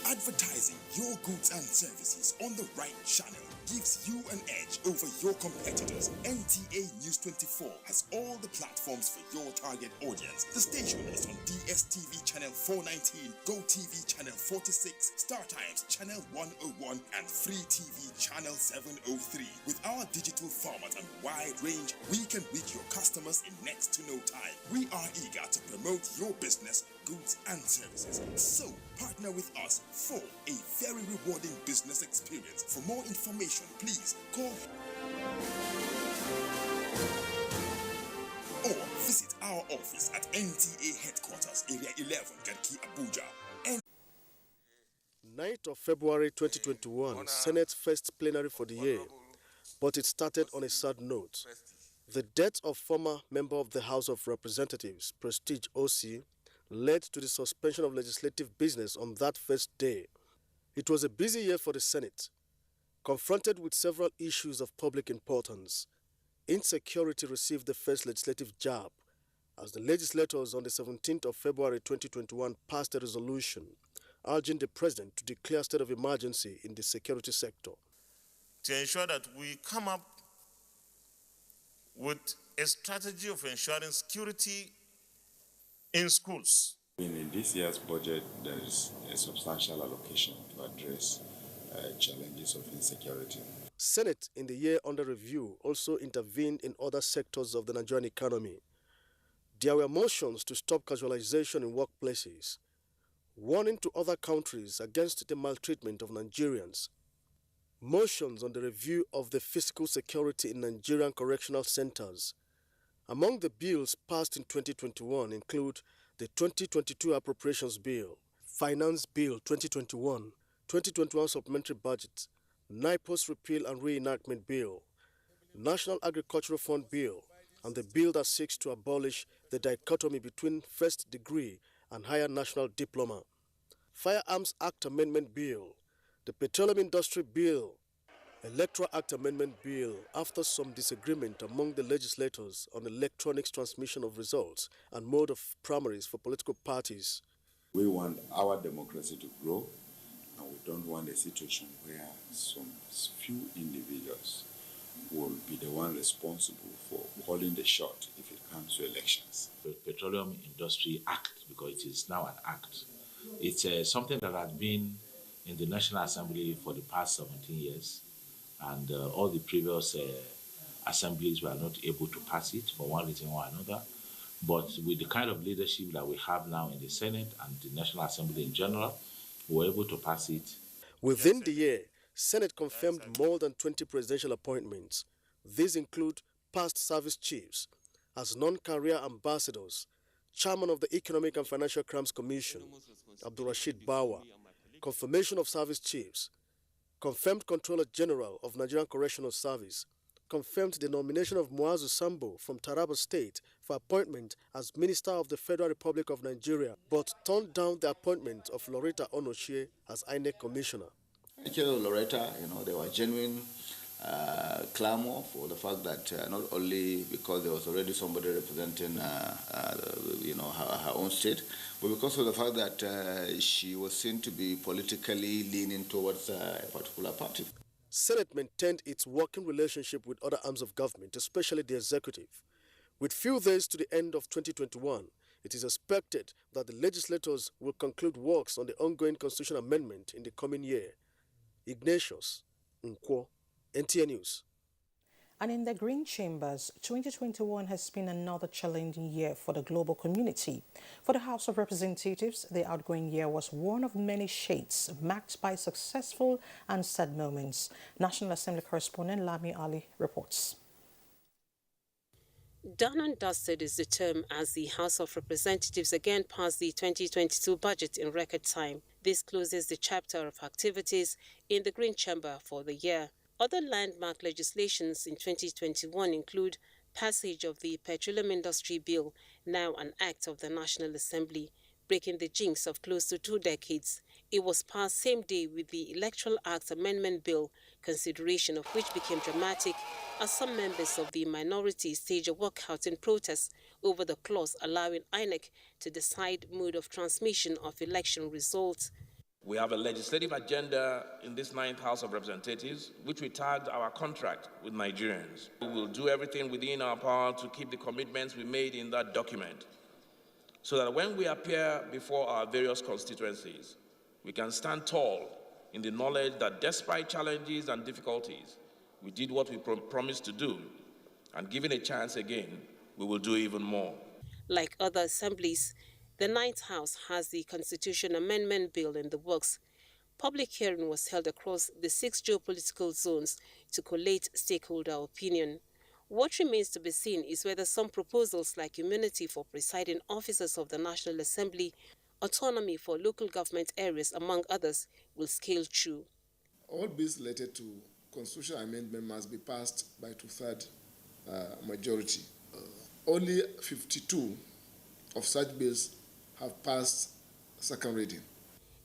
Advertising your goods and services on the right channel gives you an edge over your competitors. NTA News 24 has all the platforms for your target audience. The station is on DSTV channel 419, GoTV channel 46, StarTimes channel 101, and Free TV channel 703. With our digital format and wide range, we can reach your customers in next to no time. We are eager to promote your business, goods, and services. So, partner with us for a very rewarding business experience. For more information, please call or Visit our office at NTA Headquarters, Area 11, Garki, Abuja. 9th of February 2021, Senate's first plenary for the year, but it started on a sad note. The death of former member of the House of Representatives, Prestige OC, led to the suspension of legislative business on that first day. It was a busy year for the Senate. Confronted with several issues of public importance, insecurity received the first legislative jab as the legislators on the 17th of February 2021 passed a resolution urging the president to declare state of emergency in the security sector. To ensure that we come up with a strategy of ensuring security in schools. In this year's budget, there is a substantial allocation to address challenges of insecurity. Senate, in the year under review, also intervened in other sectors of the Nigerian economy. There were motions to stop casualization in workplaces, warning to other countries against the maltreatment of Nigerians, motions on the review of the physical security in Nigerian correctional centers. Among the bills passed in 2021 include the 2022 Appropriations Bill, Finance Bill 2021, 2021 Supplementary Budget, NIPOS Repeal and Reenactment Bill, National Agricultural Fund Bill, and the bill that seeks to abolish the dichotomy between first degree and higher national diploma, Firearms Act Amendment Bill, the Petroleum Industry Bill, Electoral Act Amendment Bill after some disagreement among the legislators on electronics transmission of results and mode of primaries for political parties. We want our democracy to grow, and we don't want a situation where some few individuals will be the one responsible for calling the shot if it comes to elections. The Petroleum Industry Act, because it is now an act, it's something that had been in the National Assembly for the past 17 years, and all the previous assemblies were not able to pass it for one reason or another. But with the kind of leadership that we have now in the Senate and the National Assembly in general, we were able to pass it. Within the year, Senate confirmed more than 20 presidential appointments. These include past service chiefs as non-career ambassadors, chairman of the Economic and Financial Crimes Commission, Abdurrashid Bawa, confirmation of service chiefs, confirmed Controller General of Nigerian Correctional Service, confirmed the nomination of Muazu Sambo from Taraba State for appointment as Minister of the Federal Republic of Nigeria, but turned down the appointment of Loretta Onochie as INEC Commissioner. Actually, Loretta, there was genuine clamor for the fact that not only because there was already somebody representing, her own state, but because of the fact that she was seen to be politically leaning towards a particular party. Senate maintained its working relationship with other arms of government, especially the executive. With few days to the end of 2021, it is expected that the legislators will conclude works on the ongoing constitutional amendment in the coming year. Ignatius Nkwo, NTA News. And in the Green Chambers, 2021 has been another challenging year for the global community. For the House of Representatives, the outgoing year was one of many shades, marked by successful and sad moments. National Assembly correspondent Lami Ali reports. Done and dusted is the term as the House of Representatives again passed the 2022 budget in record time. This closes the chapter of activities in the Green Chamber for the year. Other landmark legislations in 2021 include passage of the Petroleum Industry Bill, now an act of the National Assembly, breaking the jinx of close to 2 decades. It was passed same day with the Electoral Act Amendment Bill, consideration of which became dramatic as some members of the minority staged a walkout in protest over the clause allowing INEC to decide mode of transmission of election results. We have a legislative agenda in this 9th House of Representatives, which we tagged our contract with Nigerians. We will do everything within our power to keep the commitments we made in that document, so that when we appear before our various constituencies, we can stand tall in the knowledge that despite challenges and difficulties, we did what we promised to do, and given a chance again, we will do even more. Like other assemblies, the 9th House has the Constitution Amendment Bill in the works. Public hearing was held across the 6 geopolitical zones to collate stakeholder opinion. What remains to be seen is whether some proposals like immunity for presiding officers of the National Assembly, autonomy for local government areas, among others, will scale through. All bills related to constitutional amendment must be passed by two-thirds majority. Only 52 of such bills have passed second reading.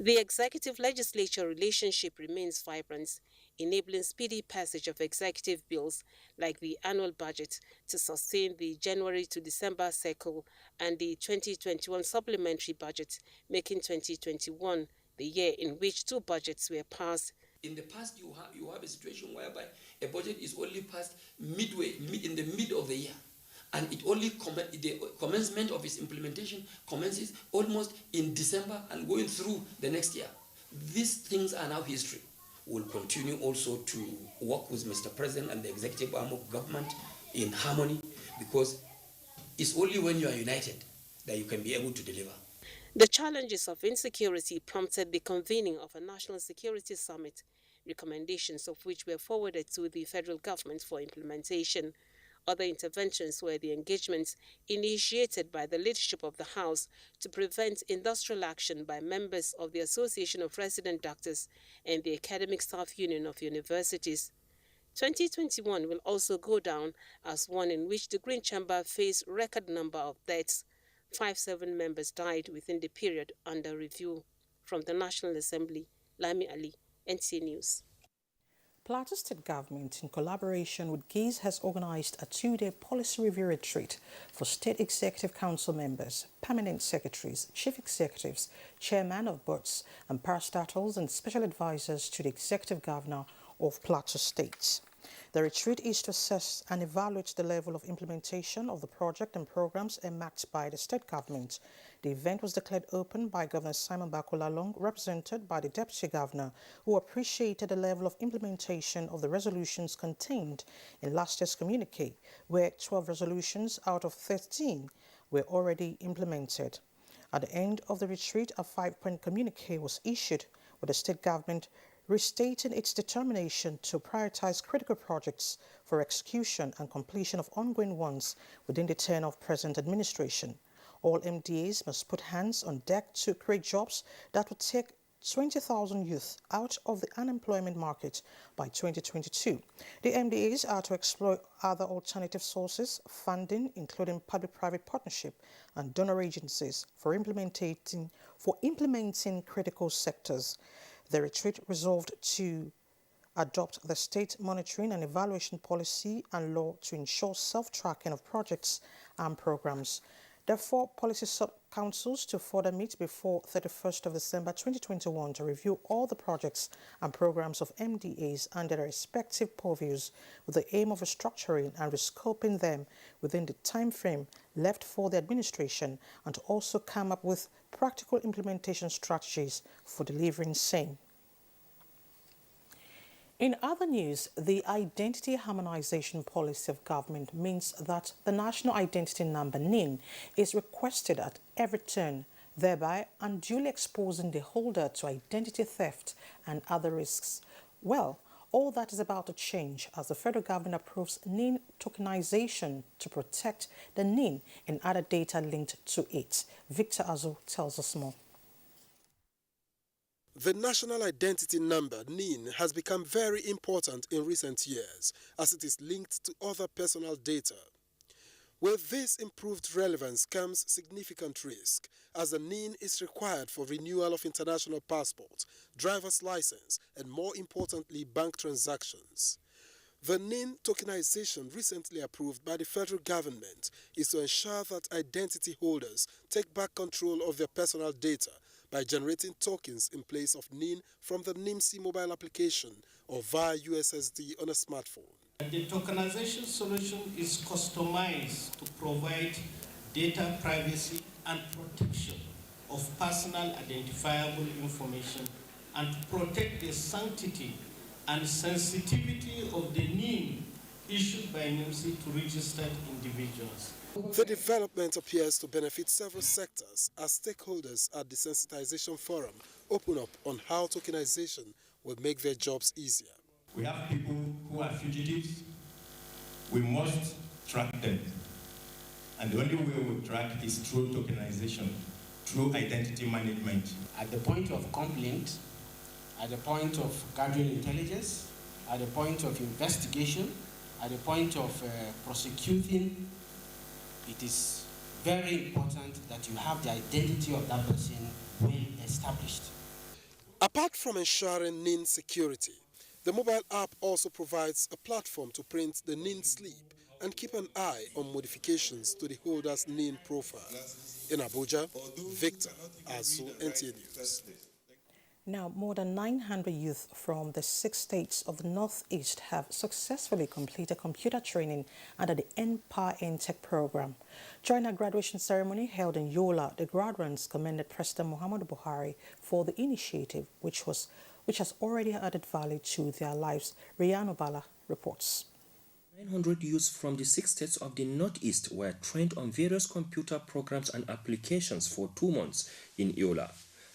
The executive-legislature relationship remains vibrant, enabling speedy passage of executive bills like the annual budget to sustain the January to December cycle and the 2021 supplementary budget, making 2021 the year in which two budgets were passed. In the past, you have a situation whereby a budget is only passed midway, in the mid of the year. And it only the commencement of its implementation commences almost in December and going through the next year. These things are now history. We'll continue also to work with Mr. President and the executive arm of government in harmony, because it's only when you are united that you can be able to deliver. The challenges of insecurity prompted the convening of a National Security Summit, recommendations of which were forwarded to the federal government for implementation. Other interventions were the engagements initiated by the leadership of the House to prevent industrial action by members of the Association of Resident Doctors and the Academic Staff Union of Universities. 2021 will also go down as one in which the Green Chamber faced record number of deaths. 57 members died within the period under review. From the National Assembly, Lami Ali, NTA News. Plateau State Government, in collaboration with GIZ, has organized a two-day policy review retreat for State Executive Council members, permanent secretaries, chief executives, chairman of boards, and parastatals and special advisors to the Executive Governor of Plateau State. The retreat is to assess and evaluate the level of implementation of the project and programs earmarked by the state government. The event was declared open by Governor Simon Bakolalong, represented by the Deputy Governor, who appreciated the level of implementation of the resolutions contained in last year's communique, where 12 resolutions out of 13 were already implemented. At the end of the retreat, a 5-point communique was issued with the state government restating its determination to prioritize critical projects for execution and completion of ongoing ones within the tenure of present administration. All MDAs must put hands on deck to create jobs that would take 20,000 youth out of the unemployment market by 2022. The MDAs are to explore other alternative sources, funding, including public-private partnership and donor agencies for implementing critical sectors. The retreat resolved to adopt the state monitoring and evaluation policy and law to ensure self-tracking of projects and programs. There are 4 policy sub-councils to further meet before 31st of December 2021 to review all the projects and programs of MDAs under their respective purviews with the aim of restructuring and rescoping them within the time frame left for the administration, and to also come up with practical implementation strategies for delivering same. In other news, the identity harmonization policy of government means that the national identity number NIN is requested at every turn, thereby unduly exposing the holder to identity theft and other risks. Well, all that is about to change as the federal government approves NIN tokenization to protect the NIN and other data linked to it. Victor Azu tells us more. The National Identity Number, NIN, has become very important in recent years as it is linked to other personal data. With this improved relevance comes significant risk, as the NIN is required for renewal of international passports, driver's license, and more importantly, bank transactions. The NIN tokenization recently approved by the federal government is to ensure that identity holders take back control of their personal data by generating tokens in place of NIN from the NIMC mobile application or via USSD on a smartphone. The tokenization solution is customized to provide data privacy and protection of personal identifiable information and to protect the sanctity and sensitivity of the NIN issued by NIMC to registered individuals. The development appears to benefit several sectors as stakeholders at the Sensitization Forum open up on how tokenization will make their jobs easier. We have people who are fugitives, we must track them. And the only way we track is through tokenization, through identity management. At the point of complaint, at the point of gathering intelligence, at the point of investigation, at the point of prosecuting, it is very important that you have the identity of that person well established. Apart from ensuring NIN security, the mobile app also provides a platform to print the NIN slip and keep an eye on modifications to the holder's NIN profile. In Abuja, Victor Azu, NTA News. Now, more than 900 youth from the 6 states of the Northeast have successfully completed computer training under the Ntalive program. During a graduation ceremony held in Yola, the graduates commended President Muhammadu Buhari for the initiative, which has already added value to their lives. Riyanu Bala reports. 900 youths from the 6 states of the Northeast were trained on various computer programs and applications for 2 months in Yola.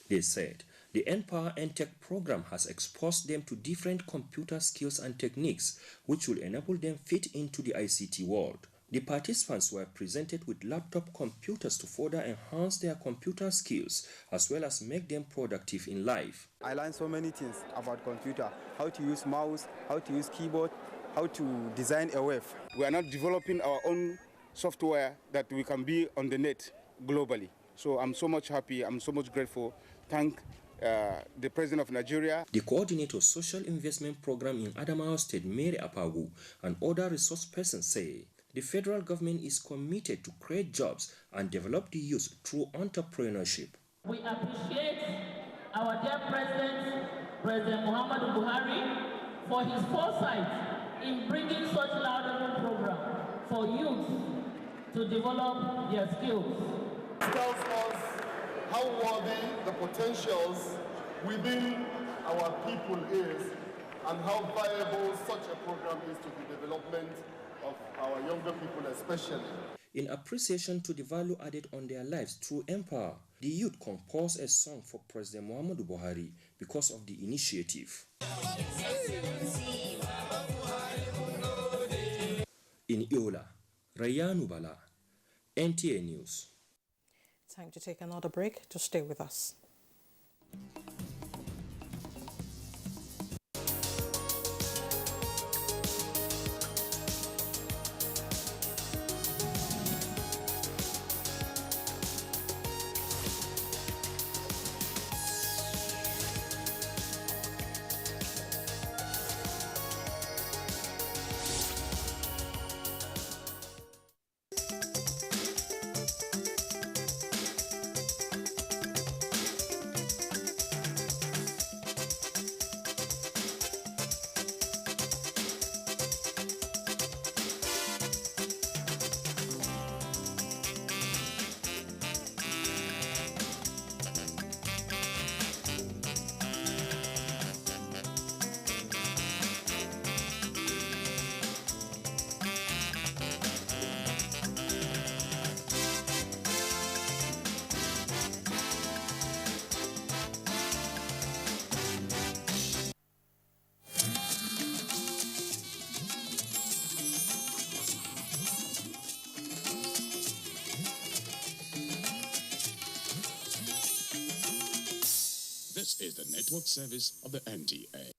They said the Ntalive program has exposed them to different computer skills and techniques which will enable them fit into the ICT world. The participants were presented with laptop computers to further enhance their computer skills as well as make them productive in life. I learned so many things about computer, how to use mouse, how to use keyboard, how to design a web. We are not developing our own software that we can be on the net globally. So I'm so much happy, I'm so much grateful. Thank the President of Nigeria. The coordinator of Social Investment Program in Adamawa State, Mary Apagu, and other resource persons say the federal government is committed to create jobs and develop the youth through entrepreneurship. We appreciate our dear President, President Muhammadu Buhari, for his foresight in bringing such laudable program for youth to develop their skills. It tells us how worthy the potentials within our people is and how viable such a program is to the development of our younger people especially. In appreciation to the value added on their lives through Empower, the youth composed a song for President Muhammadu Buhari because of the initiative. In Yola, Rayanu Bala, NTA News. Time to take another break. To stay with us. This is the network service of the NTA.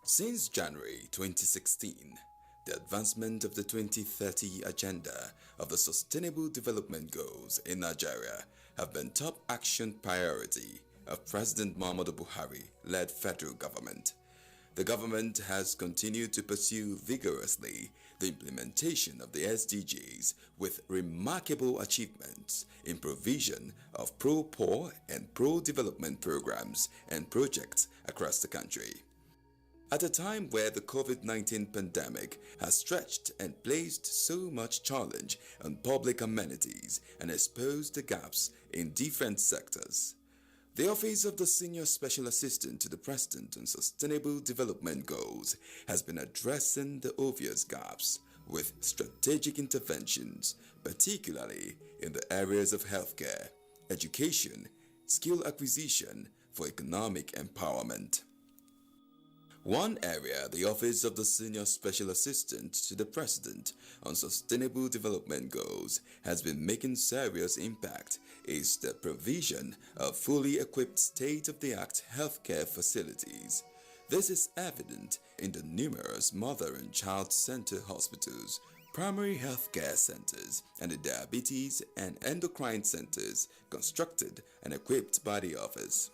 Since January 2016, the advancement of the 2030 agenda of the Sustainable Development Goals in Nigeria have been top action priority of President Muhammadu Buhari-led federal government. The government has continued to pursue vigorously the implementation of the SDGs with remarkable achievements in provision of pro-poor and pro-development programs and projects across the country. At a time where the COVID-19 pandemic has stretched and placed so much challenge on public amenities and exposed the gaps in different sectors, the Office of the Senior Special Assistant to the President on Sustainable Development Goals has been addressing the obvious gaps with strategic interventions, particularly in the areas of healthcare, education, skill acquisition for economic empowerment. One area the Office of the Senior Special Assistant to the President on Sustainable Development Goals has been making serious impact is the provision of fully equipped state-of-the-art healthcare facilities. This is evident in the numerous mother and child center hospitals, primary healthcare centers, and the diabetes and endocrine centers constructed and equipped by the office.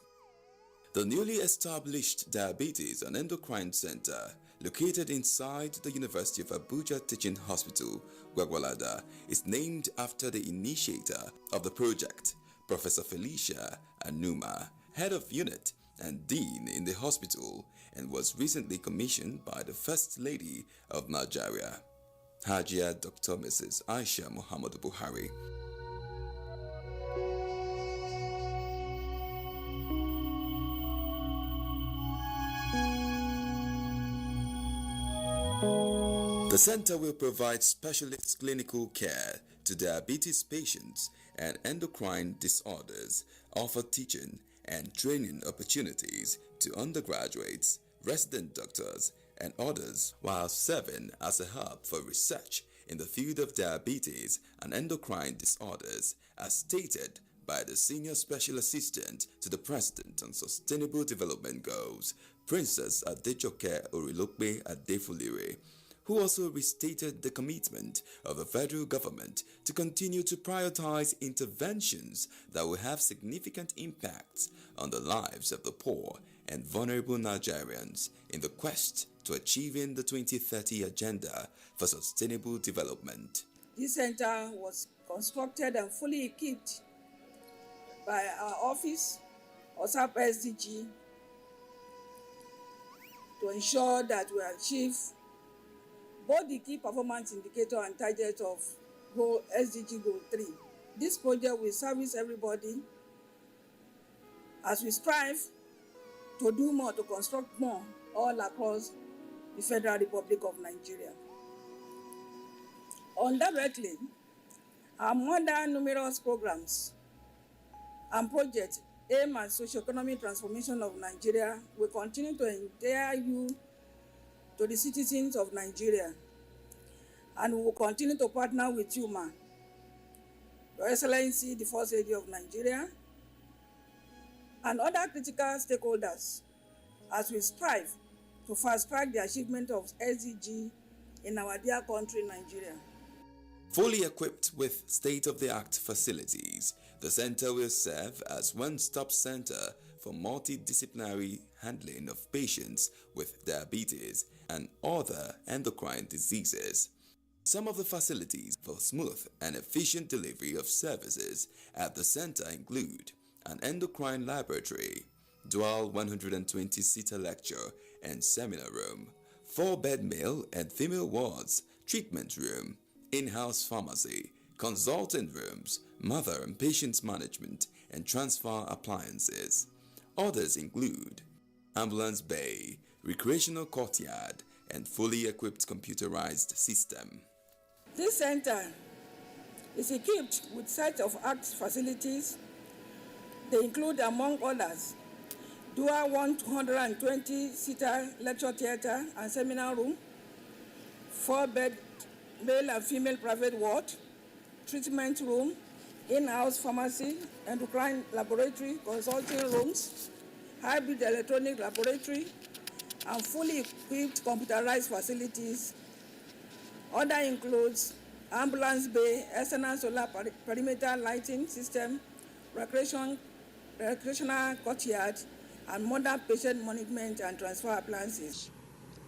The newly established Diabetes and Endocrine Center, located inside the University of Abuja Teaching Hospital, Gwagwalada, is named after the initiator of the project, Professor Felicia Anuma, head of unit and dean in the hospital, and was recently commissioned by the First Lady of Nigeria, Hajia Dr. Mrs. Aisha Muhammadu Buhari. The center will provide specialist clinical care to diabetes patients and endocrine disorders, offer teaching and training opportunities to undergraduates, resident doctors, and others, while serving as a hub for research in the field of diabetes and endocrine disorders, as stated by the Senior Special Assistant to the President on Sustainable Development Goals, Princess Adejoke Orilokpe Adefulire, who also restated the commitment of the federal government to continue to prioritize interventions that will have significant impacts on the lives of the poor and vulnerable Nigerians in the quest to achieving the 2030 Agenda for Sustainable Development. This center was constructed and fully equipped by our office, OSAP SDG, to ensure that we achieve both the key performance indicator and target of SDG Goal 3. This project will service everybody as we strive to do more, to construct more all across the Federal Republic of Nigeria. Indirectly, among the numerous programs and projects aimed at socio-economic transformation of Nigeria, we continue to endear you to the citizens of Nigeria, and we will continue to partner with you, Your Excellency, the First Lady of Nigeria, and other critical stakeholders as we strive to fast-track the achievement of SDG in our dear country, Nigeria. Fully equipped with state-of-the-art facilities, the center will serve as one-stop center for multidisciplinary handling of patients with diabetes and other endocrine diseases. Some of the facilities for smooth and efficient delivery of services at the center include an endocrine laboratory, dual 120-seater lecture and seminar room, 4-bed male and female wards, treatment room, in-house pharmacy, consulting rooms, mother and patient management, and transfer appliances. Others include ambulance bay, recreational courtyard, and fully equipped computerized system. This center is equipped with state-of-the-art facilities. They include, among others, dual 120-seater lecture theater and seminar room, 4-bed male and female private ward, treatment room, in-house pharmacy, endocrine laboratory, consulting rooms, hybrid electronic laboratory, and fully equipped computerized facilities. Other includes ambulance bay, external solar perimeter lighting system, recreational courtyard, and modern patient management and transfer appliances.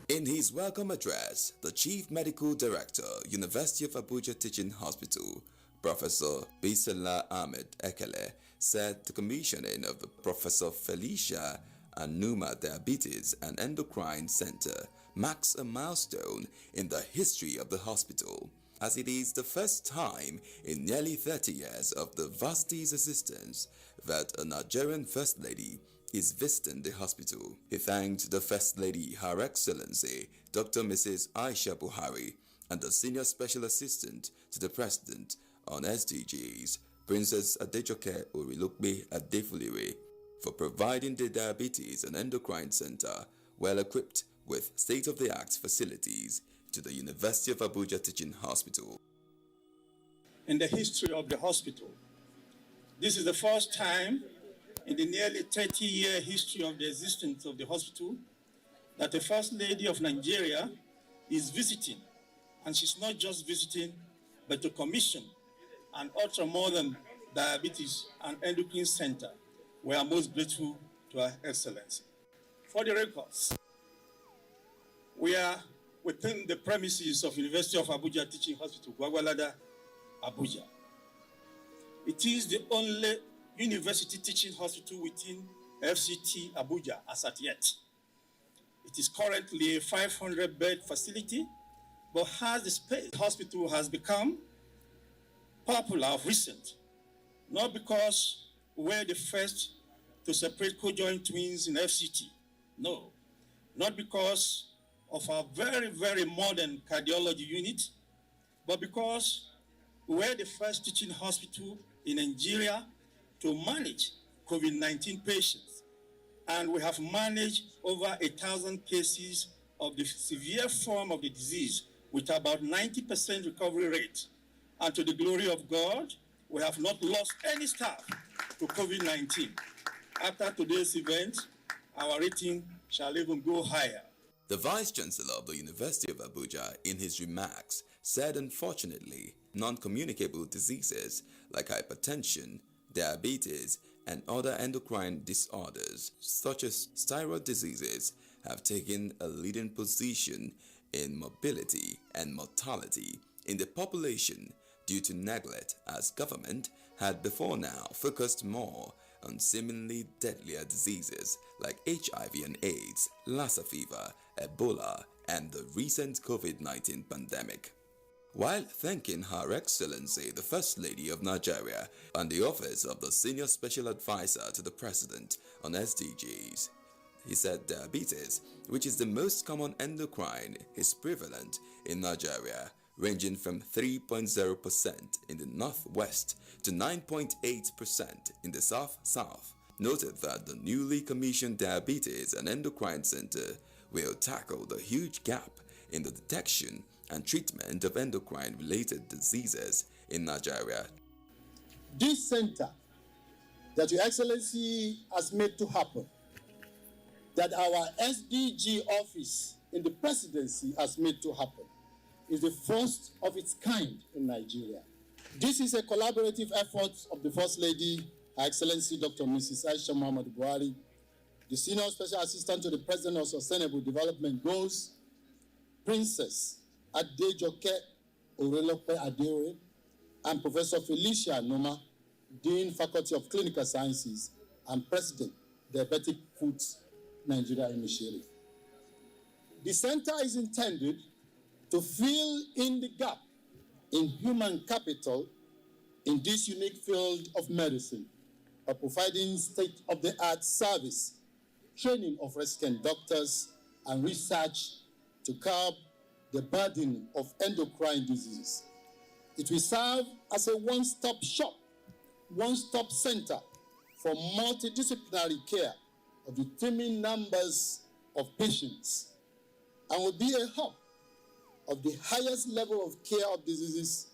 In his welcome address, the Chief Medical Director, University of Abuja Teaching Hospital, Professor Bisola Ahmed Ekele, said the commissioning of the Professor Felicia and Numa Diabetes and Endocrine Center marks a milestone in the history of the hospital, as it is the first time in nearly 30 years of the Vasti's existence that a Nigerian First Lady is visiting the hospital. He thanked the First Lady, Her Excellency Dr. Mrs. Aisha Buhari, and the Senior Special Assistant to the President on SDGs, Princess Adejoke Orilokbe Adefulire, for providing the Diabetes and Endocrine Center, well equipped with state-of-the-art facilities, to the University of Abuja Teaching Hospital. In the history of the hospital, this is the first time in the nearly 30-year history of the existence of the hospital that the First Lady of Nigeria is visiting. And she's not just visiting, but to commission an ultra-modern diabetes and endocrine center. We are most grateful to Her Excellency. For the records, we are within the premises of University of Abuja Teaching Hospital, Gwagwalada, Abuja. It is the only university teaching hospital within FCT Abuja as at yet. It is currently a 500-bed facility, but has the space. The hospital has become popular of recent, not because we're the first to separate co-joint twins in FCT. No, not because of our very, very modern cardiology unit, but because we're the first teaching hospital in Nigeria to manage COVID-19 patients. And we have managed over 1,000 cases of the severe form of the disease with about 90% recovery rate. And to the glory of God, we have not lost any staff to COVID-19. After today's event, our rating shall even go higher. The Vice-Chancellor of the University of Abuja, in his remarks, said unfortunately, non-communicable diseases like hypertension, diabetes, and other endocrine disorders, such as thyroid diseases, have taken a leading position in mobility and mortality in the population due to neglect, as government had before now focused more on seemingly deadlier diseases like HIV and AIDS, Lassa fever, Ebola, and the recent COVID-19 pandemic. While thanking Her Excellency the First Lady of Nigeria and the office of the Senior Special Advisor to the President on SDGs, he said diabetes, which is the most common endocrine, is prevalent in Nigeria, ranging from 3.0% in the northwest to 9.8% in the south-south. Noted that the newly commissioned Diabetes and Endocrine Center will tackle the huge gap in the detection and treatment of endocrine-related diseases in Nigeria. This center that Your Excellency has made to happen, that our SDG office in the presidency has made to happen, is the first of its kind in Nigeria. This is a collaborative effort of the First Lady, Her Excellency Dr. Mrs. Aisha Buhari, the Senior Special Assistant to the President of Sustainable Development Goals, Princess Adejoke Orilokbe Adefulire, and Professor Felicia Noma, Dean, Faculty of Clinical Sciences, and President, Diabetic Foods Nigeria Initiative. The center is intended to fill in the gap in human capital in this unique field of medicine by providing state-of-the-art service, training of resident doctors, and research to curb the burden of endocrine diseases. It will serve as a one-stop shop, one-stop center for multidisciplinary care of the teeming numbers of patients, and will be a hub of the highest level of care of diseases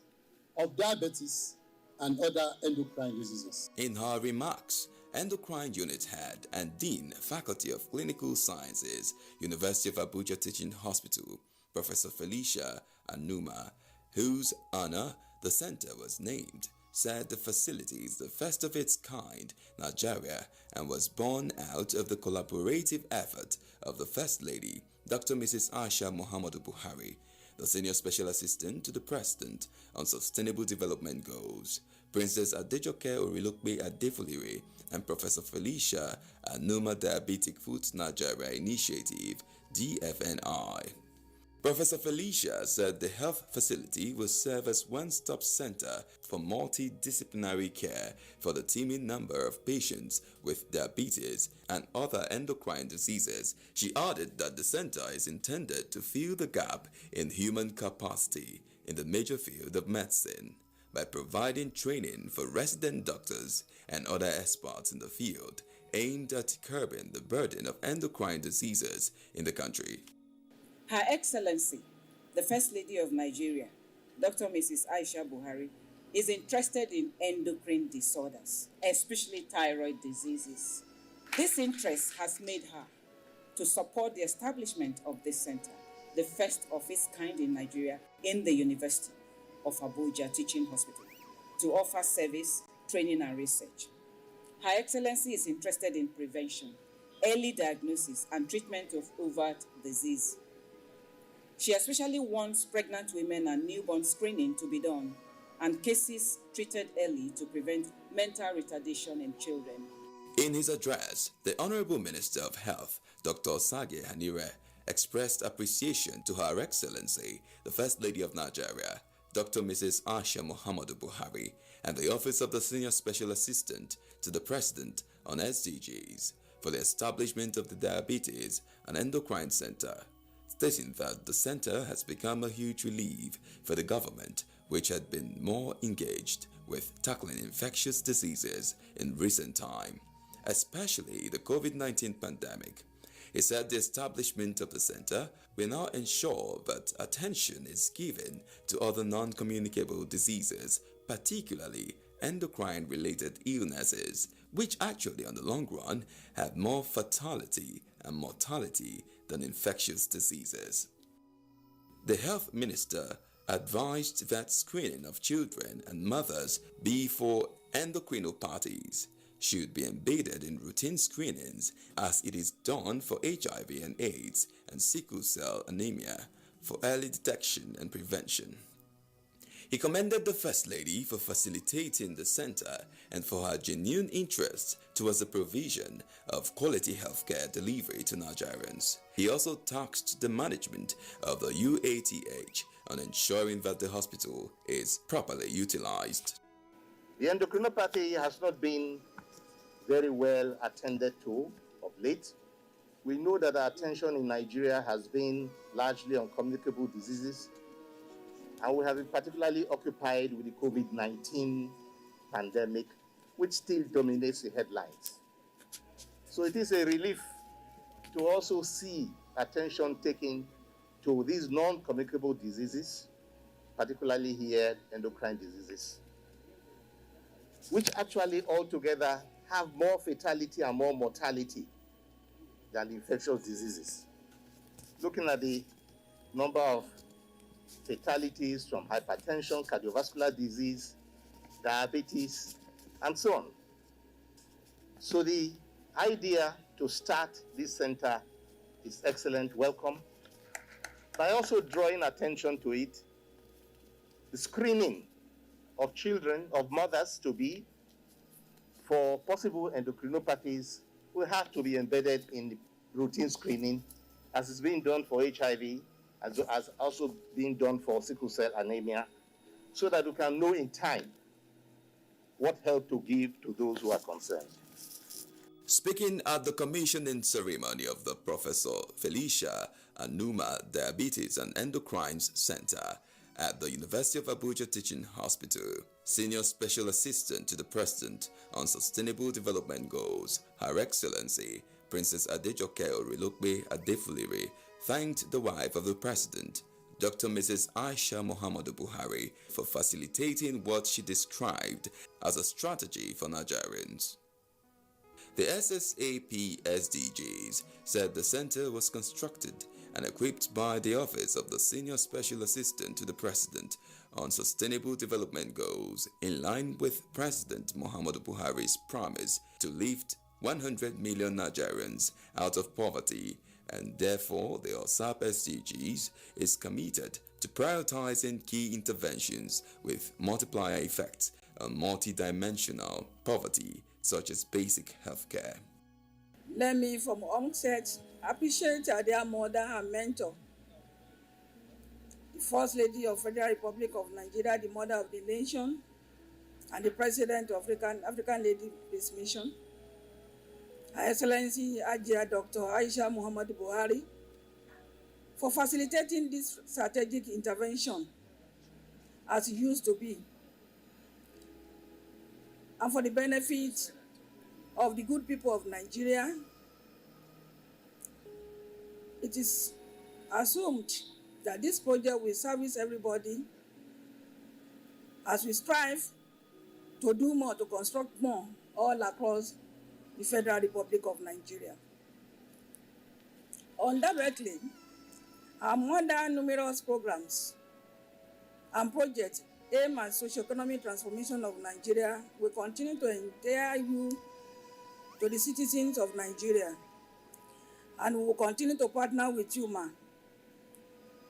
of diabetes and other endocrine diseases. In her remarks, Endocrine Unit Head and Dean, Faculty of Clinical Sciences, University of Abuja Teaching Hospital, Professor Felicia Anuma, whose honor the center was named, said the facility is the first of its kind in Nigeria and was born out of the collaborative effort of the First Lady, Dr. Mrs. Aisha Buhari. the Senior Special Assistant to the President on Sustainable Development Goals, Princess Adejoke Orilokpe Adefolire, and Professor Felicia Anuma Diabetic Foods Nigeria Initiative, DFNI. Professor Felicia said the health facility will serve as one-stop center for multidisciplinary care for the teeming number of patients with diabetes and other endocrine diseases. She added that the center is intended to fill the gap in human capacity in the major field of medicine by providing training for resident doctors and other experts in the field aimed at curbing the burden of endocrine diseases in the country. Her Excellency, the First Lady of Nigeria, Dr. Mrs. Aisha Buhari, is interested in endocrine disorders, especially thyroid diseases. This interest has made her to support the establishment of this center, the first of its kind in Nigeria, in the University of Abuja Teaching Hospital, to offer service, training, and research. Her Excellency is interested in prevention, early diagnosis, and treatment of overt disease. She especially wants pregnant women and newborn screening to be done and cases treated early to prevent mental retardation in children. In his address, the Honorable Minister of Health, Dr. Sage Hanire, expressed appreciation to Her Excellency, the First Lady of Nigeria, Dr. Mrs. Aisha Muhammadu Buhari, and the Office of the Senior Special Assistant to the President on SDGs for the establishment of the Diabetes and Endocrine Center, stating that the center has become a huge relief for the government, which had been more engaged with tackling infectious diseases in recent time, especially the COVID-19 pandemic. He said the establishment of the center will now ensure that attention is given to other non-communicable diseases, particularly endocrine-related illnesses, which actually on the long run have more fatality and mortality than infectious diseases. The health minister advised that screening of children and mothers before endocrinopathies should be embedded in routine screenings as it is done for HIV and AIDS and sickle cell anemia for early detection and prevention. He commended the First Lady for facilitating the center and for her genuine interest towards the provision of quality healthcare delivery to Nigerians. He also tasked the management of the UATH on ensuring that the hospital is properly utilized. The endocrinopathy has not been very well attended to of late. We know that our attention in Nigeria has been largely on communicable diseases, and we have been particularly occupied with the COVID-19 pandemic, which still dominates the headlines. So it is a relief to also see attention taken to these non-communicable diseases, particularly here endocrine diseases, which actually altogether have more fatality and more mortality than infectious diseases. Looking at the number of fatalities from hypertension, cardiovascular disease, diabetes, and so on. So the idea to start this center is excellent, welcome. By also drawing attention to it, the screening of children, of mothers to be, for possible endocrinopathies will have to be embedded in the routine screening as is being done for HIV, as also being done for sickle cell anemia, so that we can know in time what help to give to those who are concerned. Speaking at the commissioning ceremony of the Professor Felicia Anuma Diabetes and Endocrines Center at the University of Abuja Teaching Hospital, Senior Special Assistant to the President on Sustainable Development Goals, Her Excellency Princess Adejoke Orilokpe Adefolire, thanked the wife of the President, Dr. Mrs. Aisha Muhammadu Buhari, for facilitating what she described as a strategy for Nigerians. The SSAP SDGs said the center was constructed and equipped by the Office of the Senior Special Assistant to the President on Sustainable Development Goals, in line with President Muhammadu Buhari's promise to lift 100 million Nigerians out of poverty, and therefore the OSAP SDGs is committed to prioritizing key interventions with multiplier effects on multidimensional poverty such as basic healthcare. Let me from onset appreciate our dear mother and mentor, the First Lady of Federal Republic of Nigeria, the mother of the nation, and the President of African Lady Peace Mission, Her Excellency Ajia Dr. Aisha Muhammadu Buhari, for facilitating this strategic intervention as it used to be, and for the benefit of the good people of Nigeria. It is assumed that this project will service everybody as we strive to do more, to construct more all across the Federal Republic of Nigeria. Undoubtedly, among the numerous programs and projects aimed at socio-economic transformation of Nigeria, we continue to endear you to the citizens of Nigeria, and we will continue to partner with you, ma,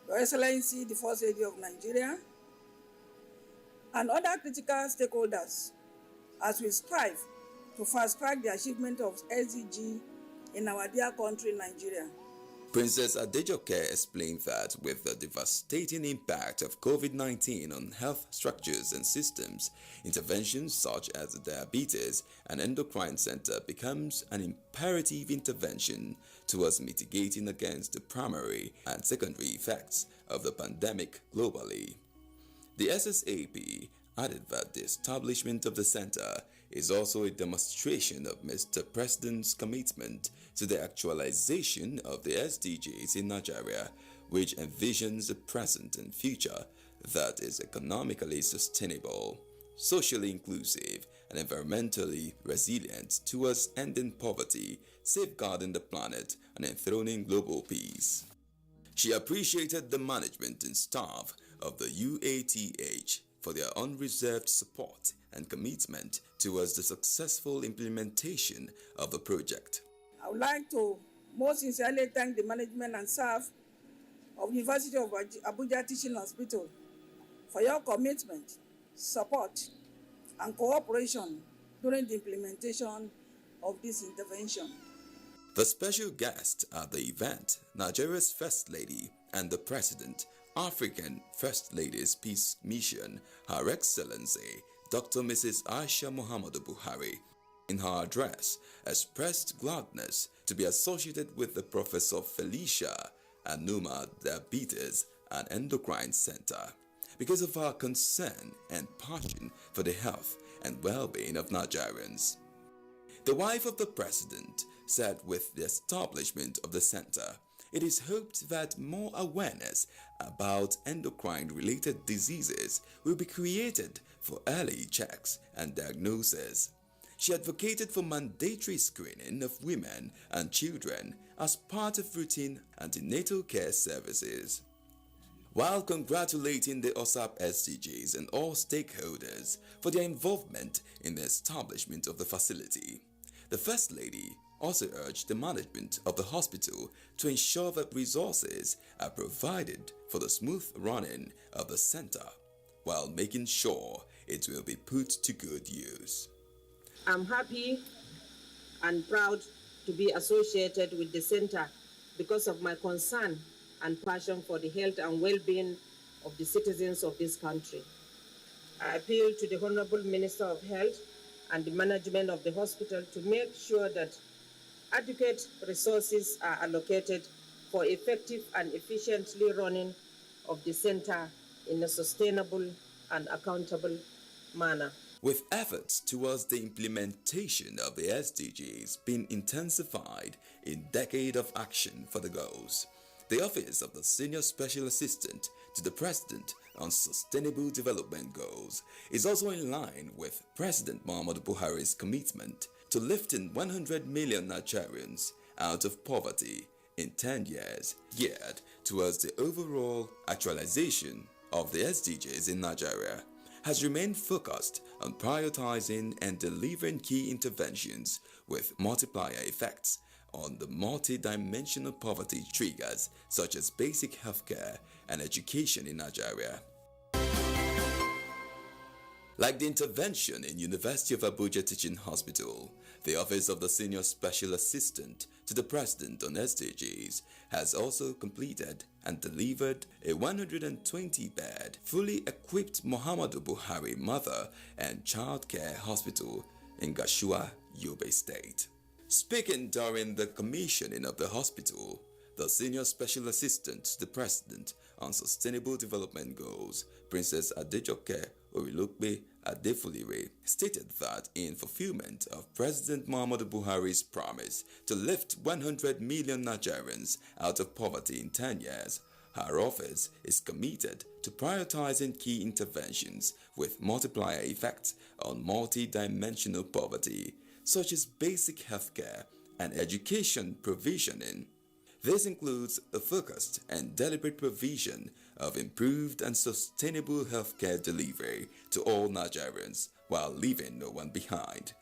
Your Excellency, the First Lady of Nigeria, and other critical stakeholders as we strive to fast-track the achievement of SDG in our dear country, Nigeria. Princess Adejoke explained that with the devastating impact of COVID-19 on health structures and systems, interventions such as the Diabetes and Endocrine Center becomes an imperative intervention towards mitigating against the primary and secondary effects of the pandemic globally. The SSAP added that the establishment of the center is also a demonstration of Mr. President's commitment to the actualization of the SDGs in Nigeria, which envisions a present and future that is economically sustainable, socially inclusive, and environmentally resilient towards ending poverty, safeguarding the planet, and enthroning global peace. She appreciated the management and staff of the UATH for their unreserved support and commitment towards the successful implementation of the project. I would like to most sincerely thank the management and staff of University of Abuja Teaching Hospital for your commitment, support, and cooperation during the implementation of this intervention. The special guest at the event, Nigeria's First Lady and the President, African First Lady's Peace Mission, Her Excellency Dr. Mrs. Aisha Muhammadu Buhari, in her address, expressed gladness to be associated with the Professor Felicia Anuma Diabetes and Endocrine Center because of her concern and passion for the health and well-being of Nigerians. The wife of the president said with the establishment of the center, it is hoped that more awareness about endocrine-related diseases will be created for early checks and diagnosis. She advocated for mandatory screening of women and children as part of routine antenatal care services. While congratulating the OSAP SDGs and all stakeholders for their involvement in the establishment of the facility, the First Lady also urged the management of the hospital to ensure that resources are provided for the smooth running of the center, while making sure it will be put to good use. I'm happy and proud to be associated with the center because of my concern and passion for the health and well-being of the citizens of this country. I appeal to the Honorable Minister of Health and the management of the hospital to make sure that adequate resources are allocated for effective and efficiently running of the center in a sustainable and accountable manner. With efforts towards the implementation of the SDGs being intensified in decade of action for the goals, the Office of the Senior Special Assistant to the President on Sustainable Development Goals is also in line with President Muhammadu Buhari's commitment to lifting 100 million Nigerians out of poverty in 10 years, geared towards the overall actualization of the SDGs in Nigeria, has remained focused on prioritizing and delivering key interventions with multiplier effects on the multi-dimensional poverty triggers such as basic healthcare and education in Nigeria. Like the intervention in University of Abuja Teaching Hospital, the Office of the Senior Special Assistant to the President on SDGs has also completed and delivered a 120-bed, fully equipped Muhammadu Buhari Mother and Child Care Hospital in Gashua, Yobe State. Speaking during the commissioning of the hospital, the Senior Special Assistant to the President on Sustainable Development Goals, Princess Adejoke Orilokpe Adefulire, stated that in fulfillment of President Muhammadu Buhari's promise to lift 100 million Nigerians out of poverty in 10 years, her office is committed to prioritizing key interventions with multiplier effects on multi-dimensional poverty, such as basic healthcare and education provisioning. This includes a focused and deliberate provision of improved and sustainable healthcare delivery to all Nigerians while leaving no one behind.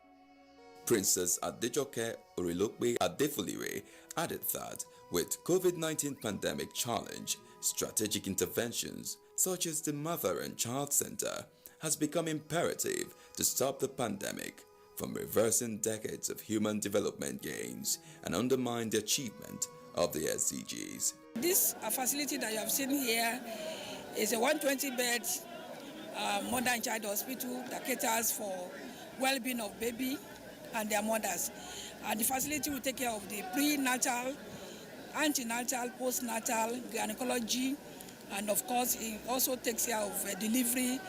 Princess Adejoke Orilokpe Adefulire added that with COVID-19 pandemic challenge, strategic interventions such as the Mother and Child Center has become imperative to stop the pandemic from reversing decades of human development gains and undermine the achievement of the SDGs. This facility that you have seen here is a 120-bed mother and child hospital that caters for well-being of baby and their mothers. And the facility will take care of the prenatal, antenatal, postnatal, gynecology, and of course it also takes care of delivery,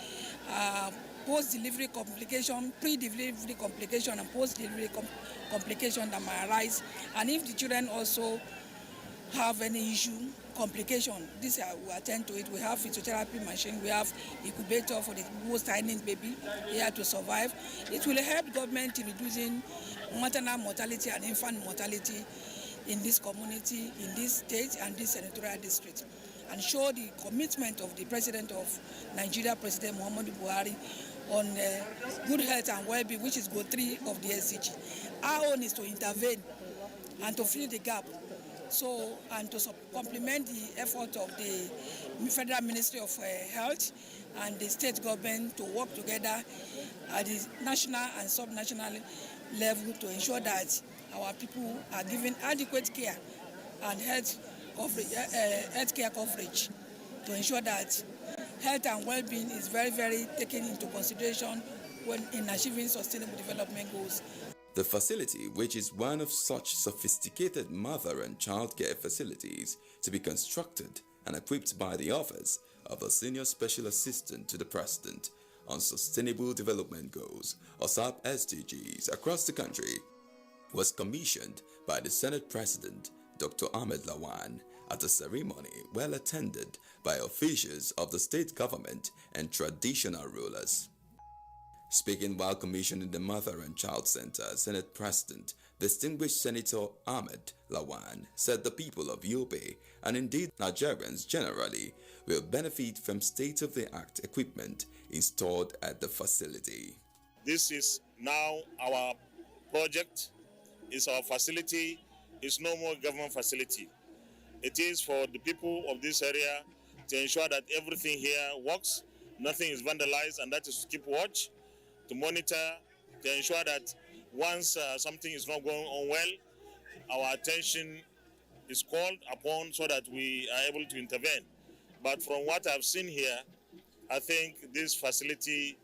post-delivery complication, pre-delivery complication, and post-delivery complication that might arise. And if the children also have any issue, complication, this we attend to it. We have physiotherapy machine, we have incubator for the most tiny baby here to survive. It will help government in reducing maternal mortality and infant mortality in this community, in this state and this senatorial district, and show the commitment of the President of Nigeria, President Muhammadu Buhari, on good health and well-being, which is goal 3 of the SDG. Our own is to intervene and to fill the gap. So, and to complement the effort of the Federal Ministry of Health and the state government to work together at the national and sub-national level to ensure that our people are given adequate care and health care coverage, to ensure that health and well-being is very, very taken into consideration when in achieving sustainable development goals. The facility, which is one of such sophisticated mother and child care facilities to be constructed and equipped by the Office of the Senior Special Assistant to the President on Sustainable Development Goals, OSAP SDGs, across the country, was commissioned by the Senate President, Dr. Ahmed Lawan, at a ceremony well attended by officials of the state government and traditional rulers. Speaking while commissioning the Mother and Child Center, Senate President, distinguished Senator Ahmed Lawan, said the people of Yobe, and indeed Nigerians generally, will benefit from state-of-the-art equipment installed at the facility. This is now our project, is our facility, is no more government facility. It is for the people of this area to ensure that everything here works, nothing is vandalized, and that is to keep watch, to monitor, to ensure that once something is not going on well, our attention is called upon so that we are able to intervene. But from what I've seen here, I think this facility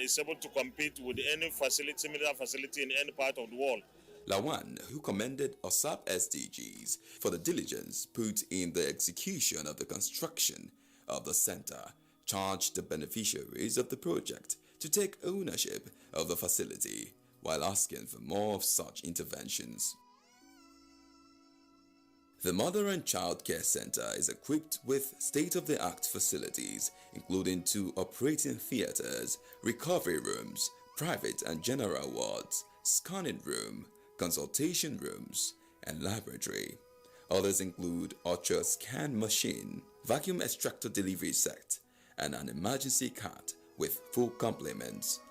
is able to compete with any facility, similar facility in any part of the world. Lawan, who commended OSAP SDGs for the diligence put in the execution of the construction of the center, charged the beneficiaries of the project to take ownership of the facility while asking for more of such interventions. The Mother and Child Care Center is equipped with state-of-the-art facilities, including 2 operating theaters, recovery rooms, private and general wards, scanning room, consultation rooms, and laboratory. Others include ultra scan machine, vacuum extractor delivery set, and an emergency cart with full complements.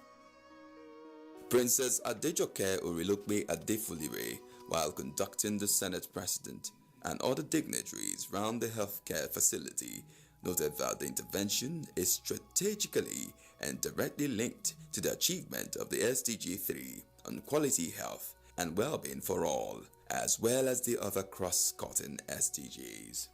Princess Adejoke Orilokpe Adefulire while conducting the Senate President and other dignitaries round the healthcare facility noted that the intervention is strategically and directly linked to the achievement of the SDG 3 on quality health and well-being for all, as well as the other cross-cutting SDGs.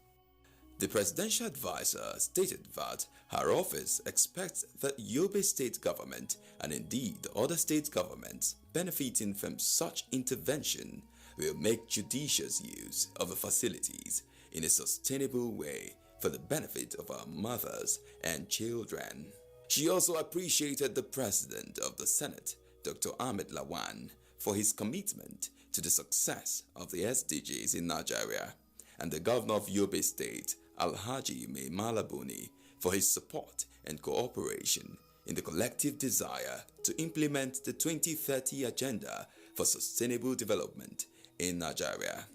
The presidential advisor stated that her office expects that Yobe state government and indeed other state governments benefiting from such intervention will make judicious use of the facilities in a sustainable way for the benefit of our mothers and children. She also appreciated the President of the Senate, Dr. Ahmed Lawan, for his commitment to the success of the SDGs in Nigeria, and the Governor of Yobe State, Alhaji Mai Malabuni, for his support and cooperation in the collective desire to implement the 2030 Agenda for Sustainable Development in Nigeria.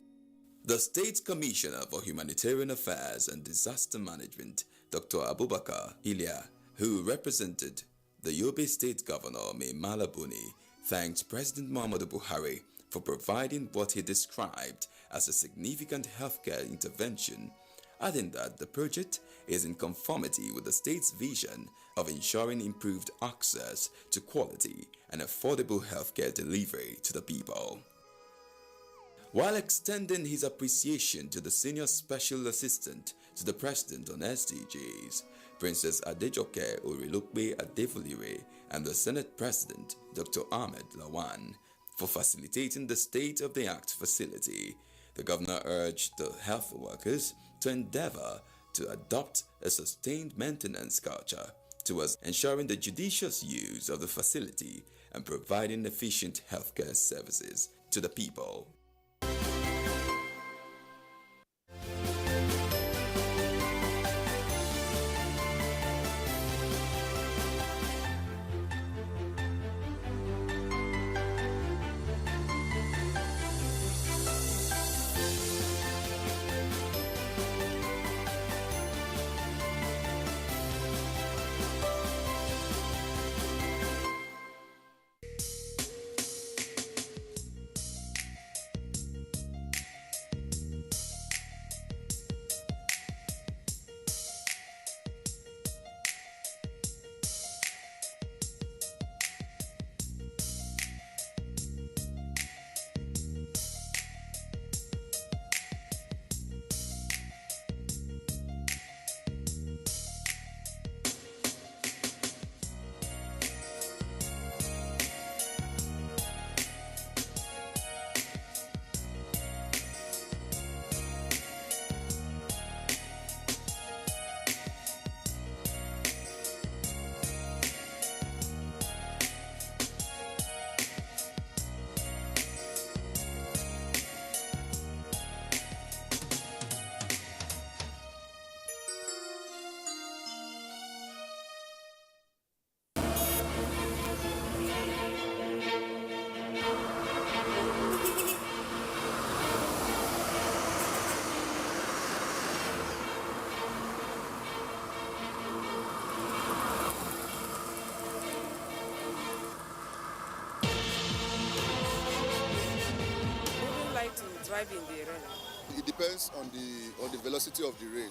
The State Commissioner for Humanitarian Affairs and Disaster Management, Dr. Abubakar Ilia, who represented the Yobe State Governor Mai Malabuni, thanked President Muhammadu Buhari for providing what he described as a significant healthcare intervention, adding that the project is in conformity with the state's vision of ensuring improved access to quality and affordable healthcare delivery to the people. While extending his appreciation to the Senior Special Assistant to the President on SDGs, Princess Adejoke Orilokpe Adefolire, and the Senate President, Dr. Ahmed Lawan, for facilitating the state-of-the-art facility, the governor urged the health workers to endeavor to adopt a sustained maintenance culture towards ensuring the judicious use of the facility and providing efficient healthcare services to the people. Drive in the rain? It depends on the velocity of the rain.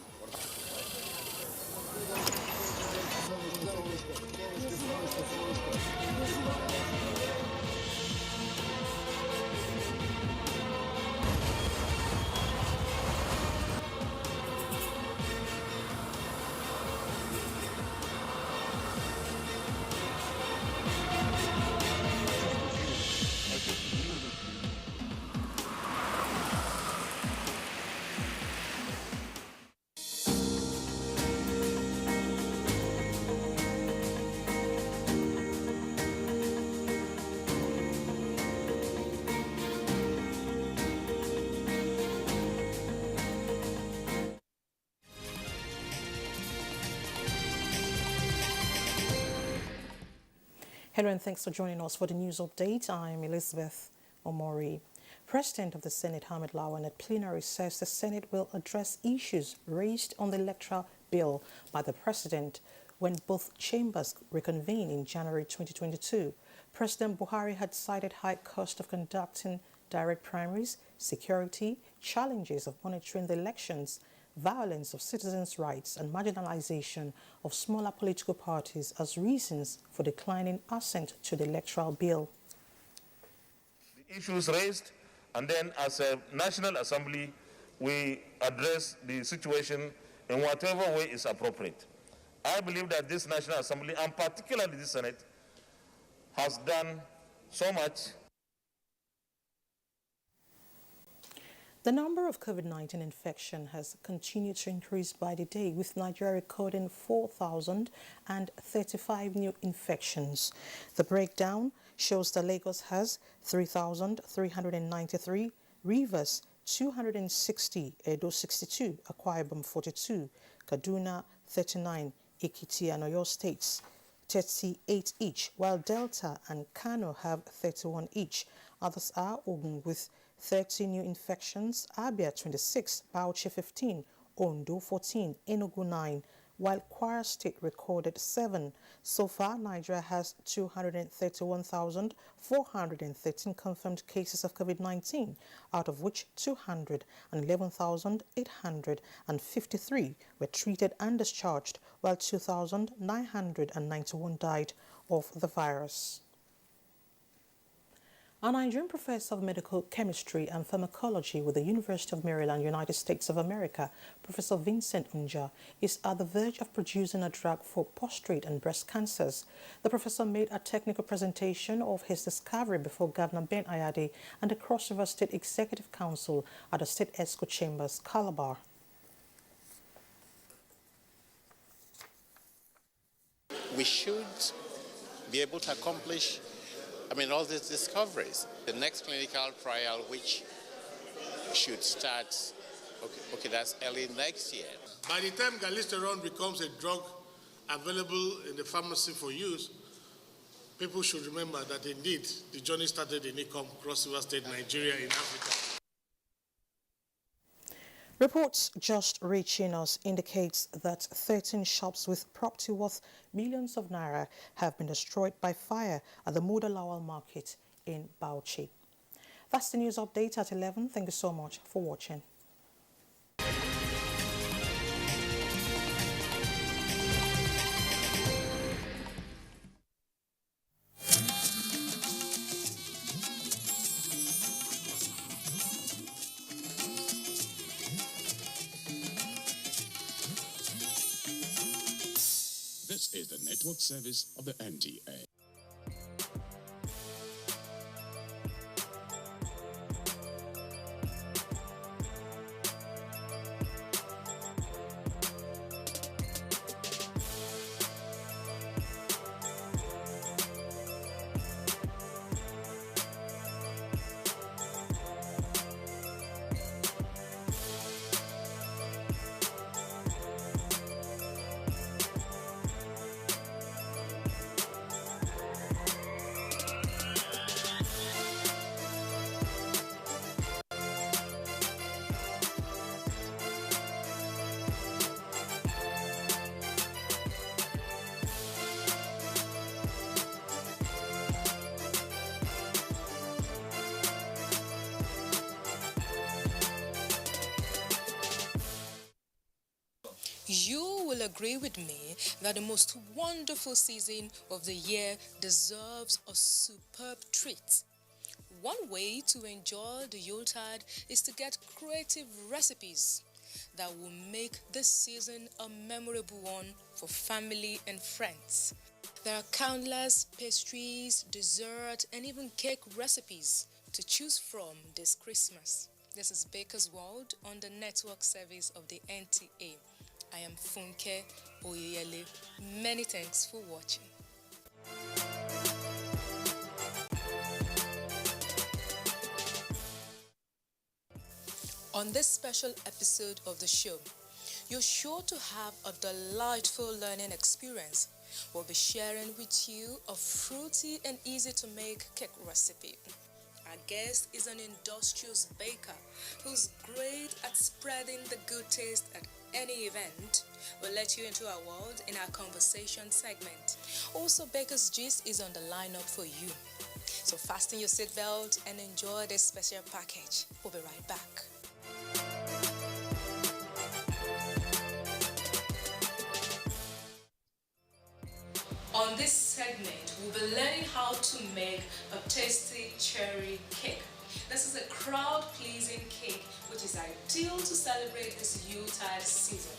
Hello and thanks for joining us for the news update. I'm Elizabeth Omori. President of the Senate, Ahmed Lawan, at plenary says the Senate will address issues raised on the electoral bill by the President when both chambers reconvene in January 2022. President Buhari had cited high cost of conducting direct primaries, security, challenges of monitoring the elections, violence of citizens' rights and marginalization of smaller political parties as reasons for declining assent to the electoral bill. The issues raised, and then as a National Assembly, we address the situation in whatever way is appropriate. I believe that this National Assembly, and particularly the Senate, has done so much. The number of COVID-19 infection has continued to increase by the day, with Nigeria recording 4,035 new infections. The breakdown shows that Lagos has 3,393, Rivers 260, Edo 62, Akwa Ibom 42, Kaduna 39, Equities and Oyo states 38 each, while Delta and Kano have 31 each. Others are Ogun with 30 new infections, Abia 26, Bauchi 15, Ondo 14, Enugu 9, while Kwara State recorded 7. So far, Nigeria has 231,413 confirmed cases of COVID-19, out of which 211,853 were treated and discharged, while 2,991 died of the virus. A Nigerian professor of medical chemistry and pharmacology with the University of Maryland, United States of America, Professor Vincent Unja, is at the verge of producing a drug for prostate and breast cancers. The professor made a technical presentation of his discovery before Governor Ben Ayade and the Cross River State Executive Council at the State ESCO Chambers, Calabar. We should be able to accomplish all these discoveries. The next clinical trial, which should start, that's early next year. By the time galisterone becomes a drug available in the pharmacy for use, people should remember that indeed the journey started in Ikom, Cross River State, Nigeria, in Africa. Reports just reaching us indicates that 13 shops with property worth millions of naira have been destroyed by fire at the Muda Lawal market in Bauchi. That's the news update at 11. Thank you so much for watching. This is the network service of the NTA. You will agree with me that the most wonderful season of the year deserves a superb treat. One way to enjoy the Yuletide is to get creative recipes that will make this season a memorable one for family and friends. There are countless pastries, dessert, and even cake recipes to choose from this Christmas. This is Baker's World on the network service of the NTA. I am Funke Oyeyele. Many thanks for watching. On this special episode of the show, you're sure to have a delightful learning experience. We'll be sharing with you a fruity and easy to make cake recipe. Our guest is an industrious baker who's great at spreading the good taste at any event. We'll let you into our world in our conversation segment. Also, Baker's Gist is on the lineup for you. So fasten your seatbelt and enjoy this special package. We'll be right back. On this segment, we'll be learning how to make a tasty cherry cake. This is a crowd-pleasing cake which is ideal to celebrate this Yuletide season.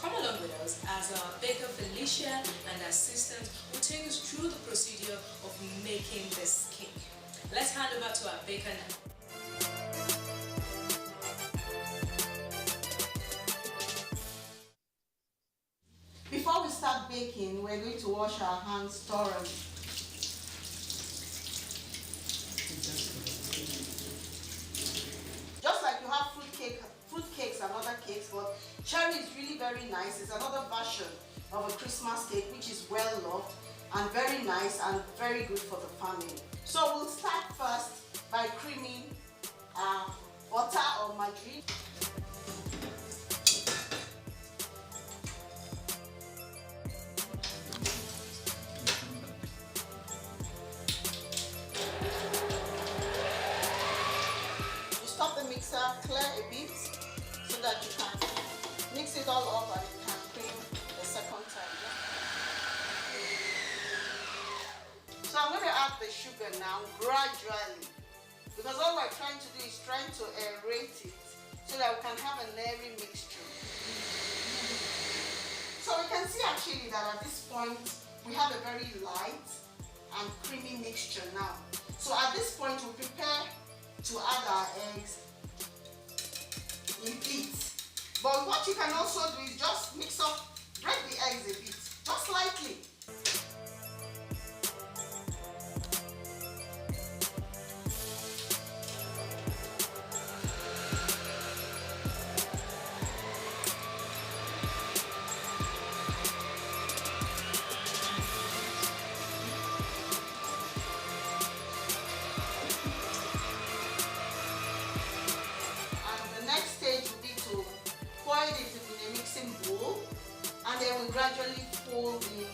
Come along with us as our baker Felicia and assistant will take us through the procedure of making this cake. Let's hand over to our baker now. Before we start baking, we're going to wash our hands thoroughly. Just like you have fruit cakes and other cakes, but cherry is really very nice. It's another version of a Christmas cake which is well loved and very nice and very good for the family. So we'll start first by creaming butter or margarine. Clear a bit so that you can mix it all up and you can cream the second time. So I'm going to add the sugar now gradually, because all we're trying to do is trying to aerate it so that we can have an airy mixture. So we can see actually that at this point we have a very light and creamy mixture now. So at this point we prepare to add our eggs in bits. But what you can also do is just break the eggs a bit, just slightly. And then we gradually fold in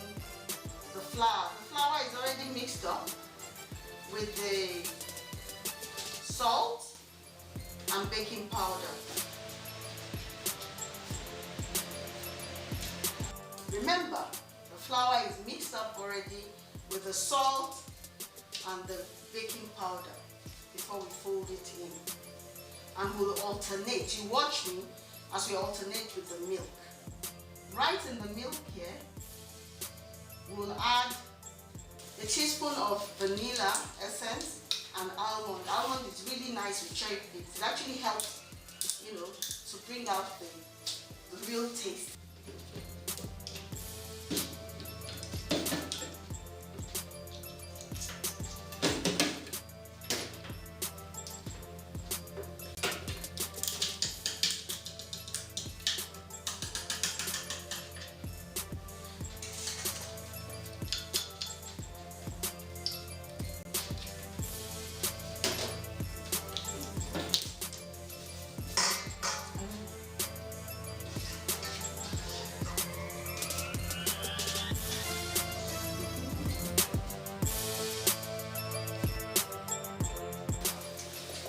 the flour. The flour is already mixed up with the salt and baking powder. Remember, the flour is mixed up already with the salt and the baking powder before we fold it in. And we'll alternate. You watch me as we alternate with the milk. Right in the milk here, we'll add a teaspoon of vanilla essence and almond. Almond is really nice with cherry cakes. It actually helps, to bring out the real taste.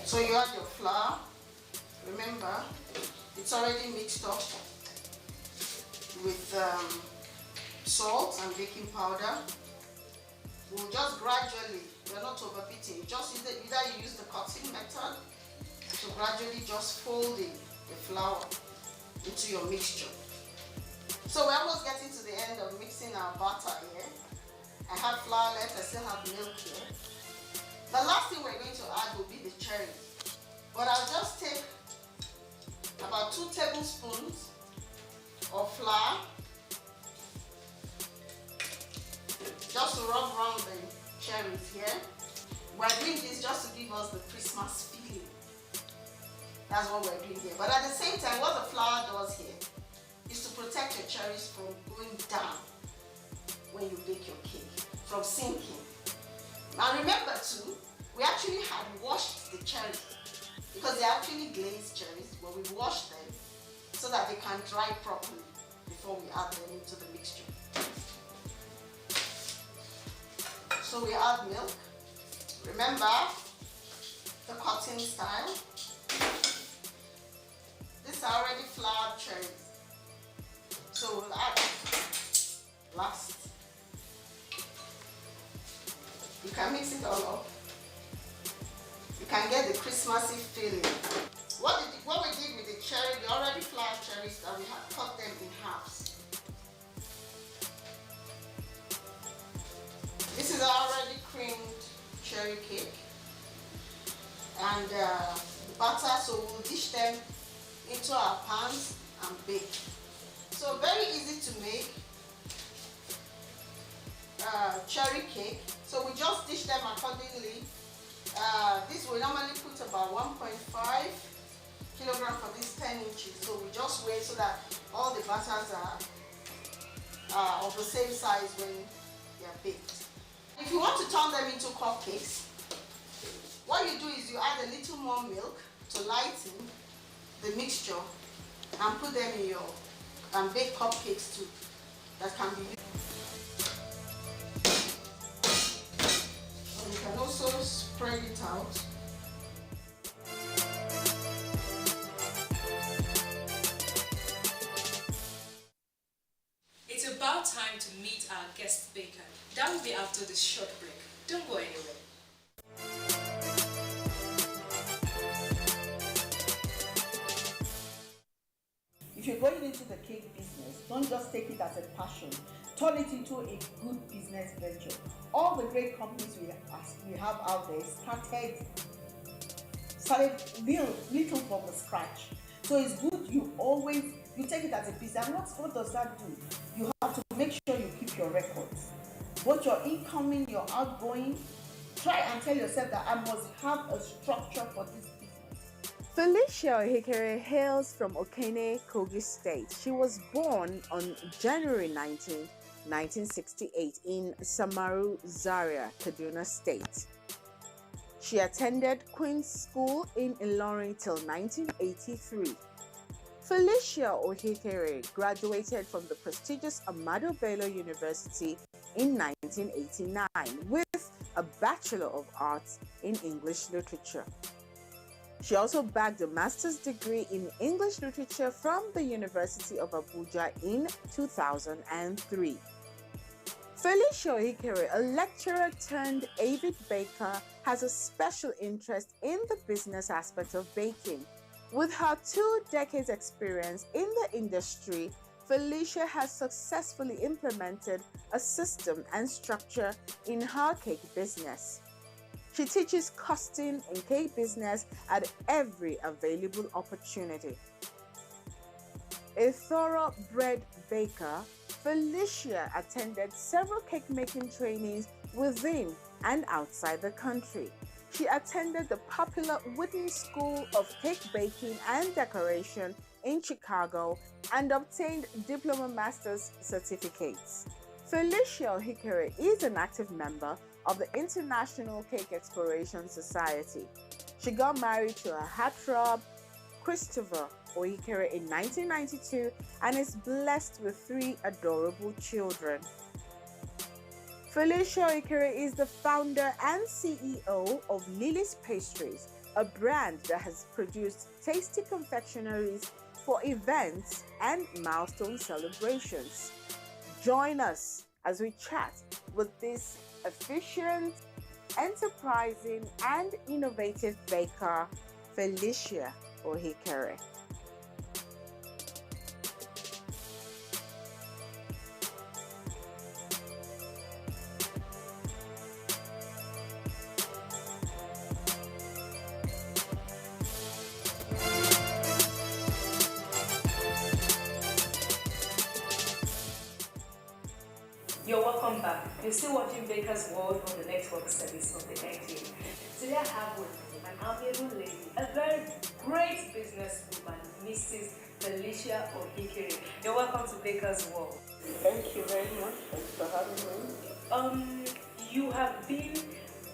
So you add your flour. Remember, it's already mixed up with salt and baking powder. We'll just gradually, we're not overbeating, just either you use the cutting method to gradually just folding the flour into your mixture. So we're almost getting to the end of mixing our batter here. I have flour left, I still have milk here. The last thing we're going to add will be the cherries. But I'll just take about 2 tablespoons of flour just to rub around the cherries here. We're doing this just to give us the Christmas feeling. That's what we're doing here. But at the same time, what the flour does here is to protect your cherries from going down when you bake your cake, from sinking. Now remember too, we actually had washed the cherries because they're actually glazed cherries, but we washed them so that they can dry properly before we add them into the mixture. So we add milk. Remember the cutting style. These are already floured cherries. So we'll add last. You can mix it all up. You can get the Christmassy feeling. What we did with the cherry, the already floured cherries, that we have cut them in halves. This is our already creamed cherry cake. And the butter, so we'll dish them into our pans and bake. So very easy to make cherry cake. So we just dish them accordingly. This we normally put about 1.5 kilogram for these 10 inches. So we just weigh so that all the batters are of the same size when they are baked. If you want to turn them into cupcakes, what you do is you add a little more milk to lighten the mixture and put them in your and bake cupcakes too that can be used. And you can also spread it out. It's about time to meet our guest baker. That will be after this short break. Don't go anywhere. If you're going into the cake business, don't just take it as a passion. Turn it into a good business venture. All the great companies we have out there started little from the scratch. So it's good you take it as a business. And what does that do? You have to make sure you keep your records. Both your incoming, your outgoing. Try and tell yourself that I must have a structure for this. Felicia Ohikere hails from Okene, Kogi State. She was born on January 19, 1968 in Samaru, Zaria, Kaduna State. She attended Queen's School in Ilorin till 1983. Felicia Ohikere graduated from the prestigious Ahmadu Bello University in 1989 with a Bachelor of Arts in English Literature. She also bagged a master's degree in English literature from the University of Abuja in 2003. Felicia Ohikere, a lecturer turned avid baker, has a special interest in the business aspect of baking. With her 2 decades experience in the industry, Felicia has successfully implemented a system and structure in her cake business. She teaches costing in cake business at every available opportunity. A thoroughbred baker, Felicia attended several cake-making trainings within and outside the country. She attended the popular Witten School of Cake Baking and Decoration in Chicago and obtained Diploma Master's certificates. Felicia Ohikere is an active member of the International Cake Exploration Society. She got married to her heartthrob, Christopher Ohikere, in 1992 and is blessed with 3 adorable children. Felicia Ohikere is the founder and CEO of Lily's Pastries, a brand that has produced tasty confectionaries for events and milestone celebrations. Join us as we chat with this efficient, enterprising, and innovative baker, Felicia Ohikere. You're welcome back. You're still watching Baker's World on the network service of the NTA. Today I have with me an amiable lady, a very great businesswoman, Mrs. Felicia Ohikere. You're welcome to Baker's World. Thank you very much. Thanks for having me. You have been,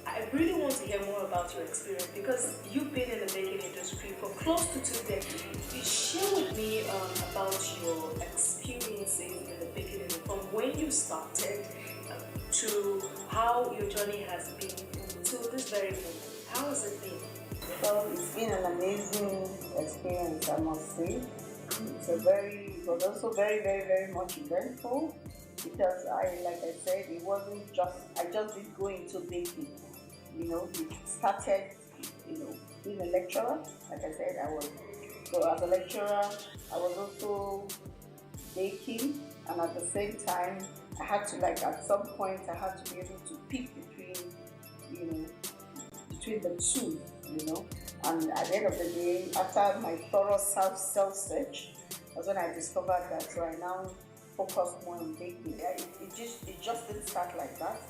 I really want to hear more about your experience because you've been in the baking industry for close to 2 decades. Share with me about your experiences in the baking industry, from when you started to how your journey has been until this very moment. How has it been? Well, it's been an amazing experience, I must say. It was also very, very, very much eventful because like I said, it wasn't I just didn't go into baking. You know, it started, being a lecturer. Like I said, so as a lecturer, I was also baking, and at the same time, I had to, at some point, I had to be able to pick between the two, And at the end of the day, after my thorough self-search, was when I discovered that. So I now focus more on baking. It just didn't start like that.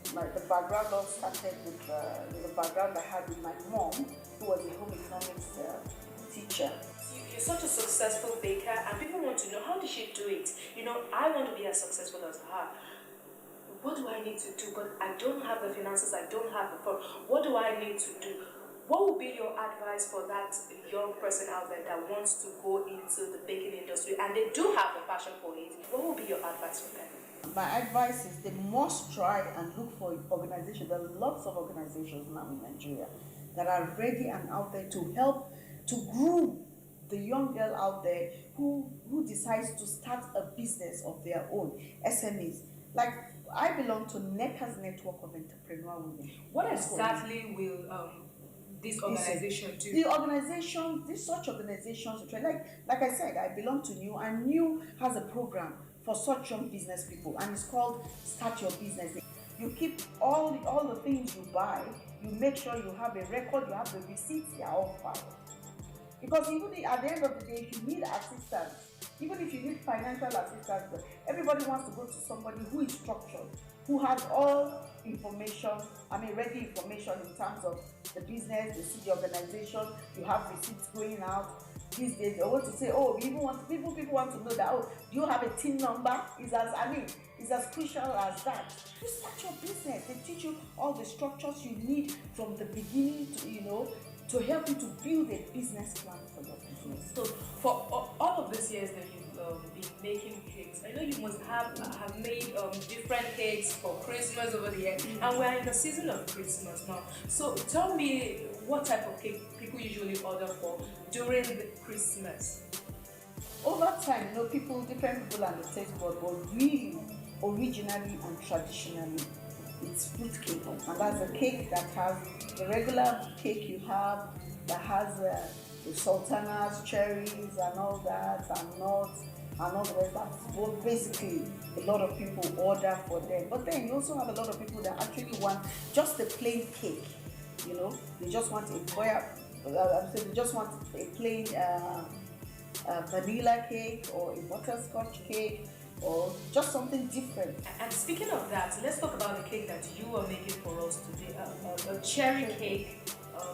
The background all started with the background I had with my mom, who was a home economics teacher. You're such a successful baker, and people want to know, how did she do it? I want to be as successful as her. What do I need to do? But I don't have the finances, I don't have the funds. What do I need to do? What would be your advice for that young person out there that wants to go into the baking industry and they do have the passion for it? What would be your advice for them? My advice is they must try and look for organizations. There are lots of organizations now in Nigeria that are ready and out there to help to groom the young girl out there who decides to start a business of their own, SMEs. Like, I belong to NECA's network of entrepreneurial women. What exactly will this organization do? Such organizations, like I said, I belong to NEW, and NEW has a program for such young business people, and it's called Start Your Business. You keep all the things you buy, you make sure you have a record, you have the receipts, they are all filed. Because even at the end of the day, if you need assistance, even if you need financial assistance, everybody wants to go to somebody who is structured, who has all information, ready information in terms of the business, they see the organization, you have receipts going out. These days, they want to say, people want to know that, do you have a TIN number? It's as crucial as that. You start your business. They teach you all the structures you need from the beginning to help you to build a business plan for your business. So, for all of these years that you've been making cakes, I know you must have made different cakes for Christmas over the year, and we're in the season of Christmas now. So, tell me what type of cake people usually order for during the Christmas. Over time, different people and the taste bud, but really, originally and traditionally, it's fruit cake, and that's a cake that has the regular cake you have, that has the sultanas, cherries, and all that, and nuts, and all the rest. That's what basically a lot of people order for them. But then you also have a lot of people that actually want just a plain cake. They just want they just want a plain vanilla cake or a butterscotch cake, or just something different. And speaking of that, let's talk about the cake that you are making for us today. A cherry cake.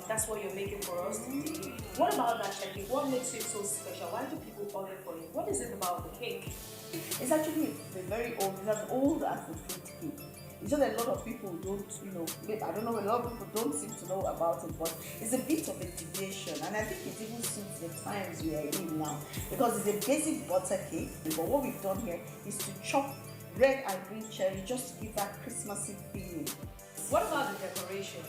That's what you're making for us today. What about that cherry cake? What makes it so special? Why do people order for it? What is it about the cake? It's actually very old. It's as old as the fruit cake. It's just a lot of people don't, I don't know, a lot of people don't seem to know about it, but it's a bit of a deviation, and I think it even suits the times we are in now, because it's a basic butter cake, but what we've done here is to chop red and green cherry just to give that Christmassy feeling. What about the decoration?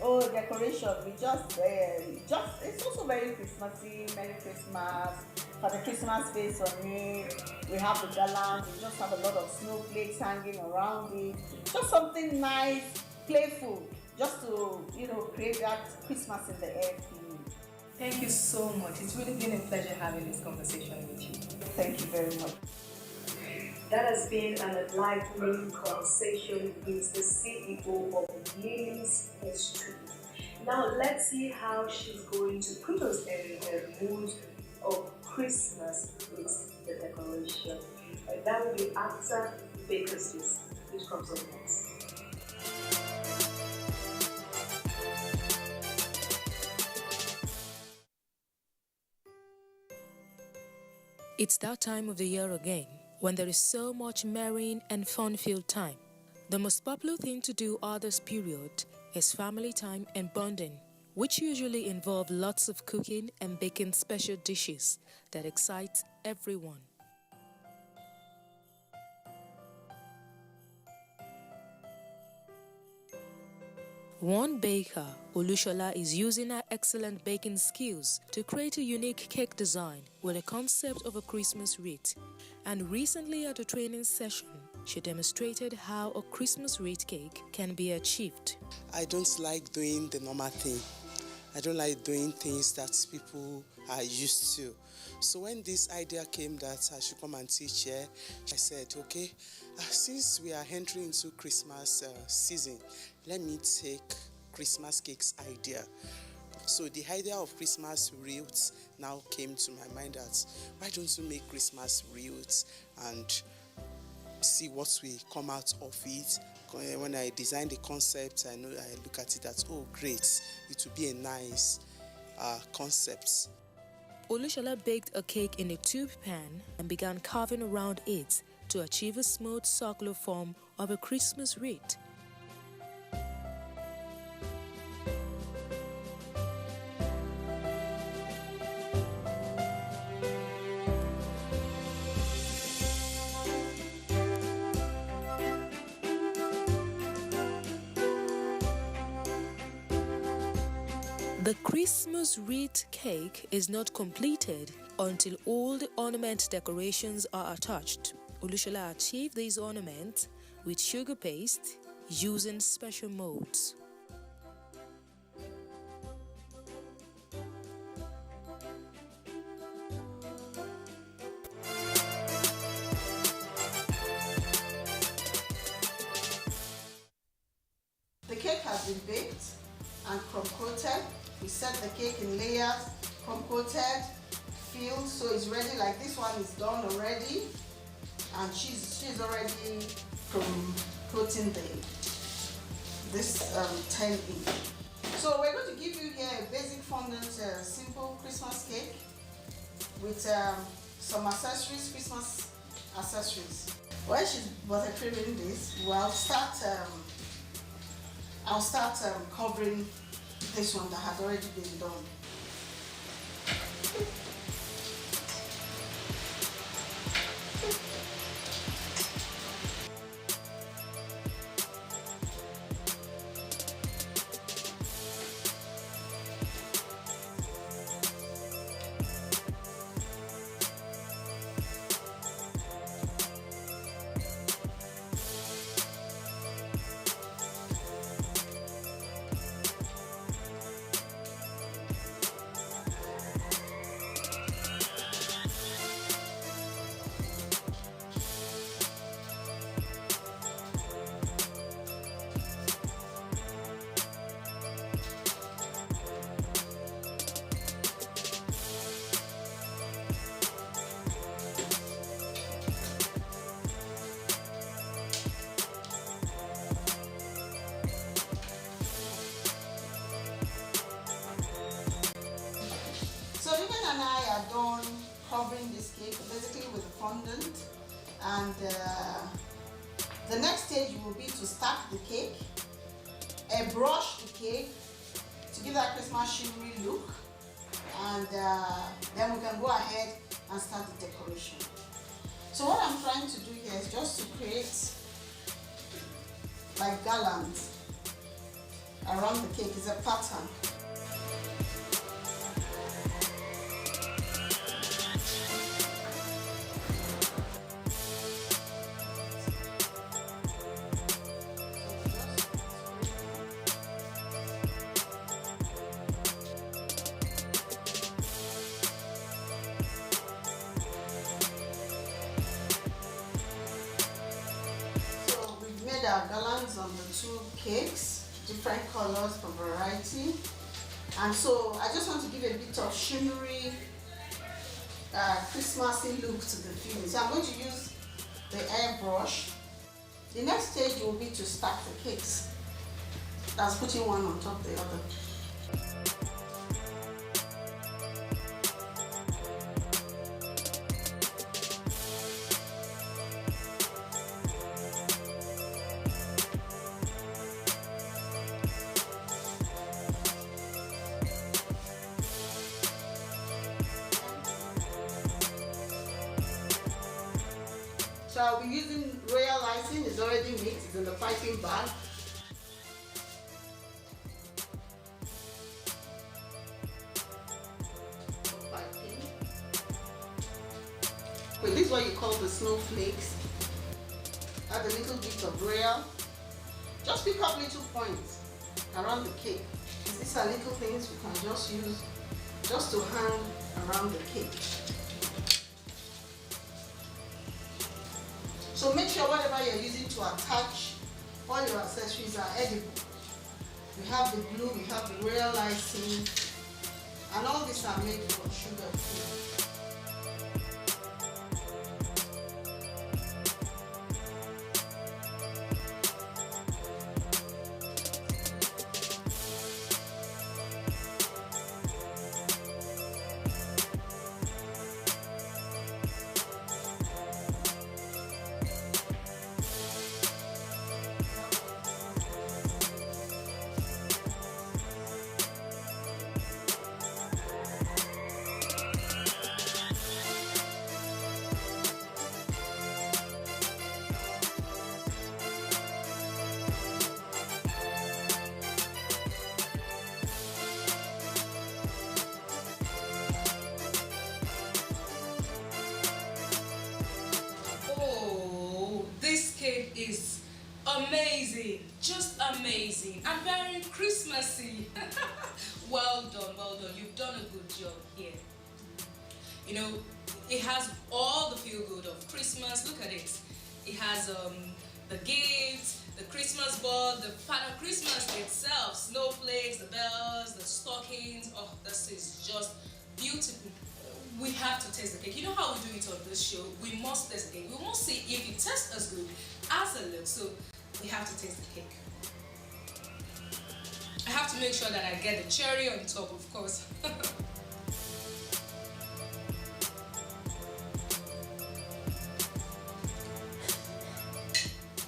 Oh, decoration, it's also very Christmassy. Merry Christmas, for the Christmas face on it. We have the garland, we just have a lot of snowflakes hanging around it. Just something nice, playful, just to, create that Christmas in the air feeling. Thank you so much. It's really been a pleasure having this conversation with you. Thank you very much. That has been an enlightening conversation with the CEO of Lily's Pastry. Now let's see how she's going to put us in the mood of Christmas with the decoration. That will be after Baker's List, which comes up next. It's that time of the year again, when there is so much merrying and fun-filled time. The most popular thing to do at this period is family time and bonding, which usually involve lots of cooking and baking special dishes that excite everyone. One baker, Olushola, is using her excellent baking skills to create a unique cake design with a concept of a Christmas wreath. And recently at a training session, she demonstrated how a Christmas wreath cake can be achieved. I don't like doing the normal thing. I don't like doing things that people are used to. So when this idea came that I should come and teach here, I said, okay, since we are entering into Christmas season, let me take Christmas cakes idea. So the idea of Christmas wreaths now came to my mind that why don't you make Christmas wreaths and see what will come out of it. When I designed the concept, I look at it as, oh great, it will be a nice concept. Olushola baked a cake in a tube pan and began carving around it to achieve a smooth circular form of a Christmas wreath. The Christmas wreath cake is not completed until all the ornament decorations are attached. Olushola achieved these ornaments with sugar paste using special molds. The cake has been baked and crumb-coated. We set the cake in layers, crumb-coated, filled, so it's ready. Like this one is done already, and she's already coating this 10-inch. So we're going to give you here a basic fondant, simple Christmas cake with some accessories, Christmas accessories. While she's buttercreaming this, I'll start covering this one that has already been done. And I are done covering this cake basically with the fondant, and the next stage will be to stack the cake, brush the cake to give that Christmas shimmery look, and then we can go ahead and start the decoration. So what I'm trying to do here is just to create like garlands around the cake. It's a pattern. Our garlands on the two cakes, different colors for variety, and so I just want to give a bit of shimmery, Christmassy look to the filling. So I'm going to use the airbrush. The next stage will be to stack the cakes. That's putting one on top of the other. So I'll be using royal icing. It's already mixed, it's in the piping bag. what you call the snowflakes. Add a little bit of royal. Just pick up little points around the cake. These are little things we can just use just to hang around the cake. So make sure whatever you're using to attach all your accessories are edible. We have the glue, we have the royal icing, and all these are made from sugar free. Is amazing, just amazing, and very Christmassy. Well done, you've done a good job here. You know, it has all the feel good of Christmas. Look at it. It has the gifts, the Christmas ball, the Father Christmas itself, snowflakes, the bells, the stockings. Oh, this is just beautiful. We have to taste the cake. You know how we do it on this show? We must taste the cake. We must see if it tastes as good as it looks. So we have to taste the cake. I have to make sure that I get the cherry on top, of course.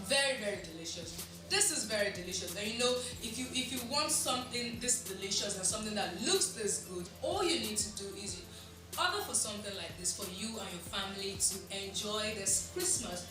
Very, very delicious. This is very delicious. And you know, if you want something this delicious and something that looks this good, all you need to do is order for something like this for you and your family to enjoy this Christmas.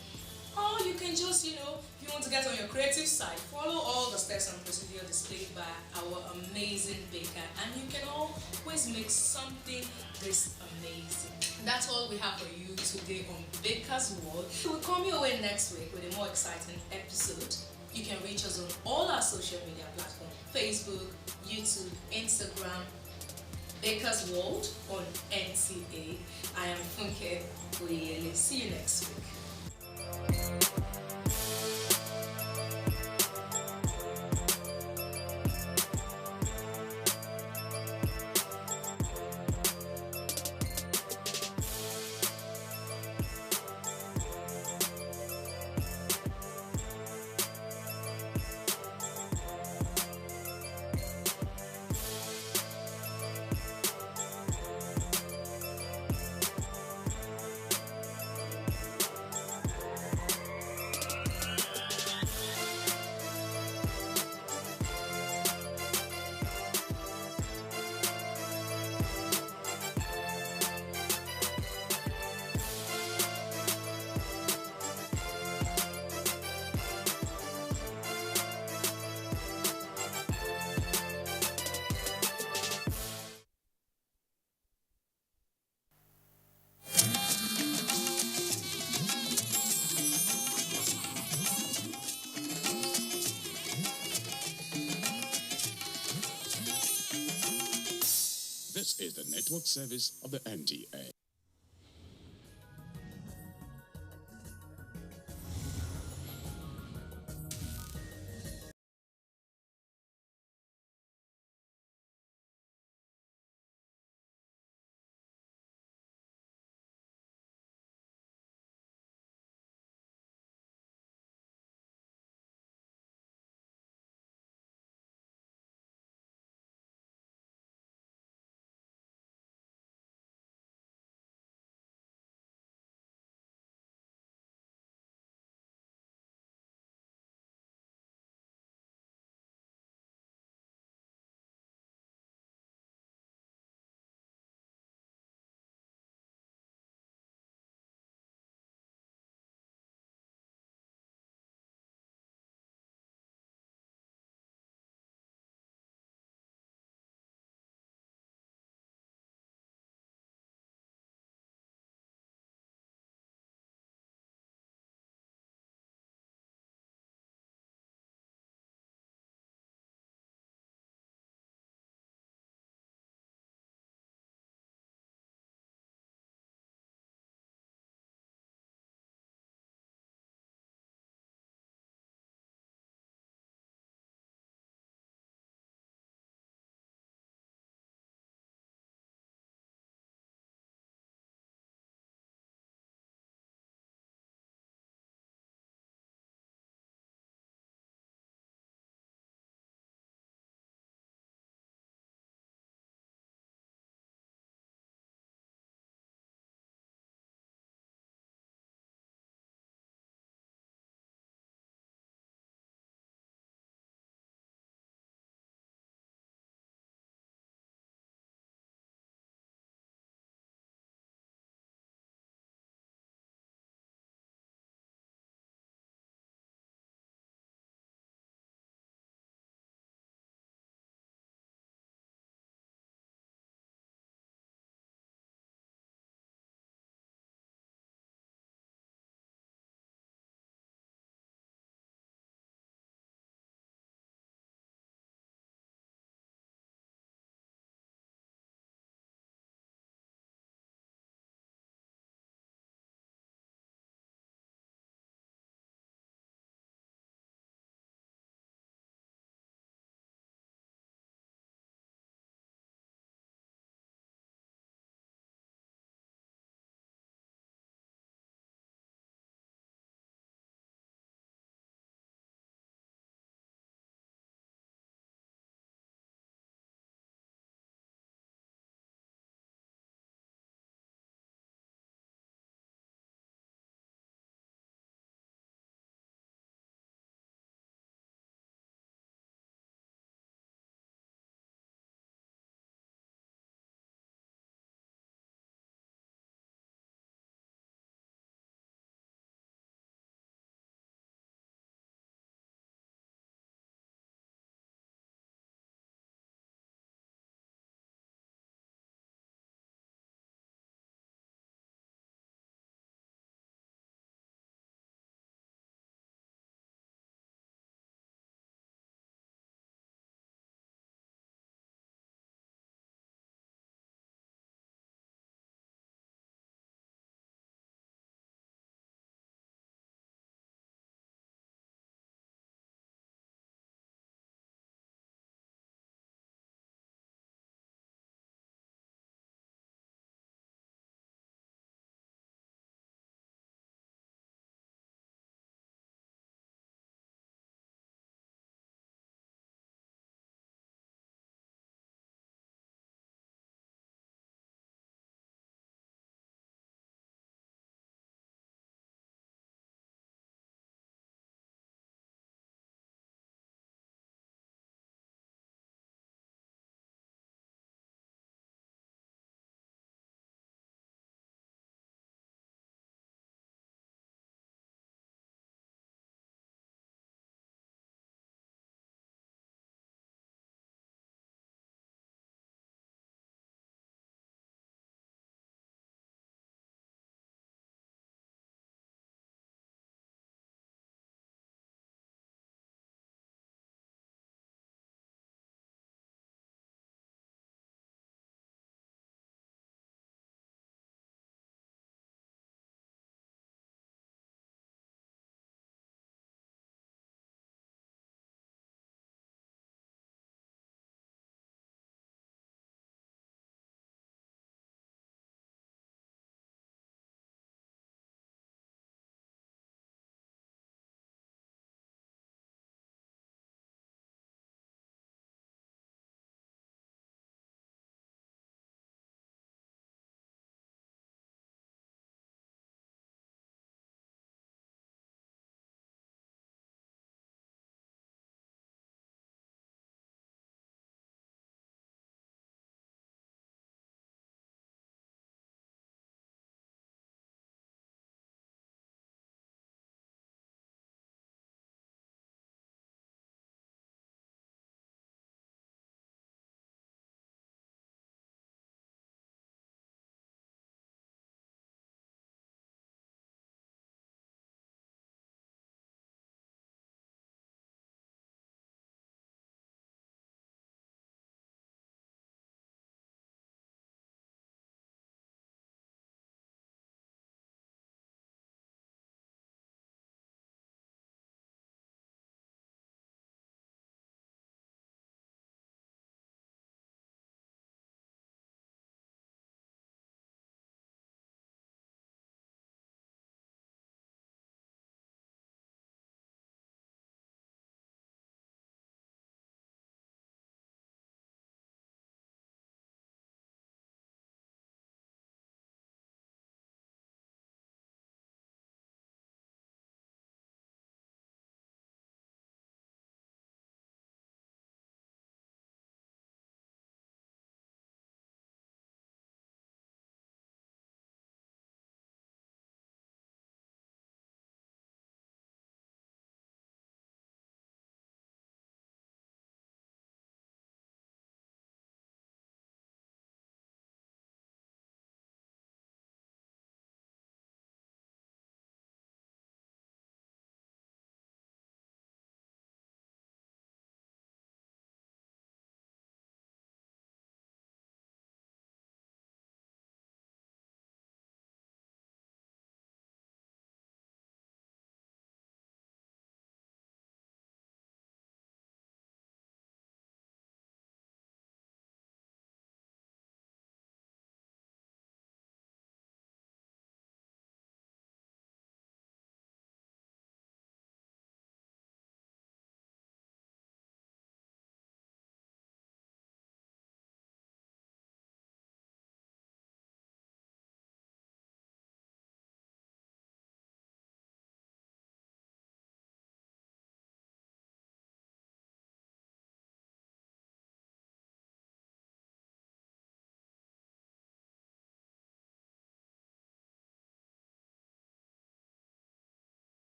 Or you can just, you know, if you want to get on your creative side, follow all the steps and procedure displayed by our amazing baker, and you can always make something this amazing. That's all we have for you today on Baker's World. We'll come your way next week with a more exciting episode. You can reach us on all our social media platforms: Facebook, YouTube, Instagram, Baker's World on NTA. I am Funke Oyele. See you next week. This is the network service of the NTA.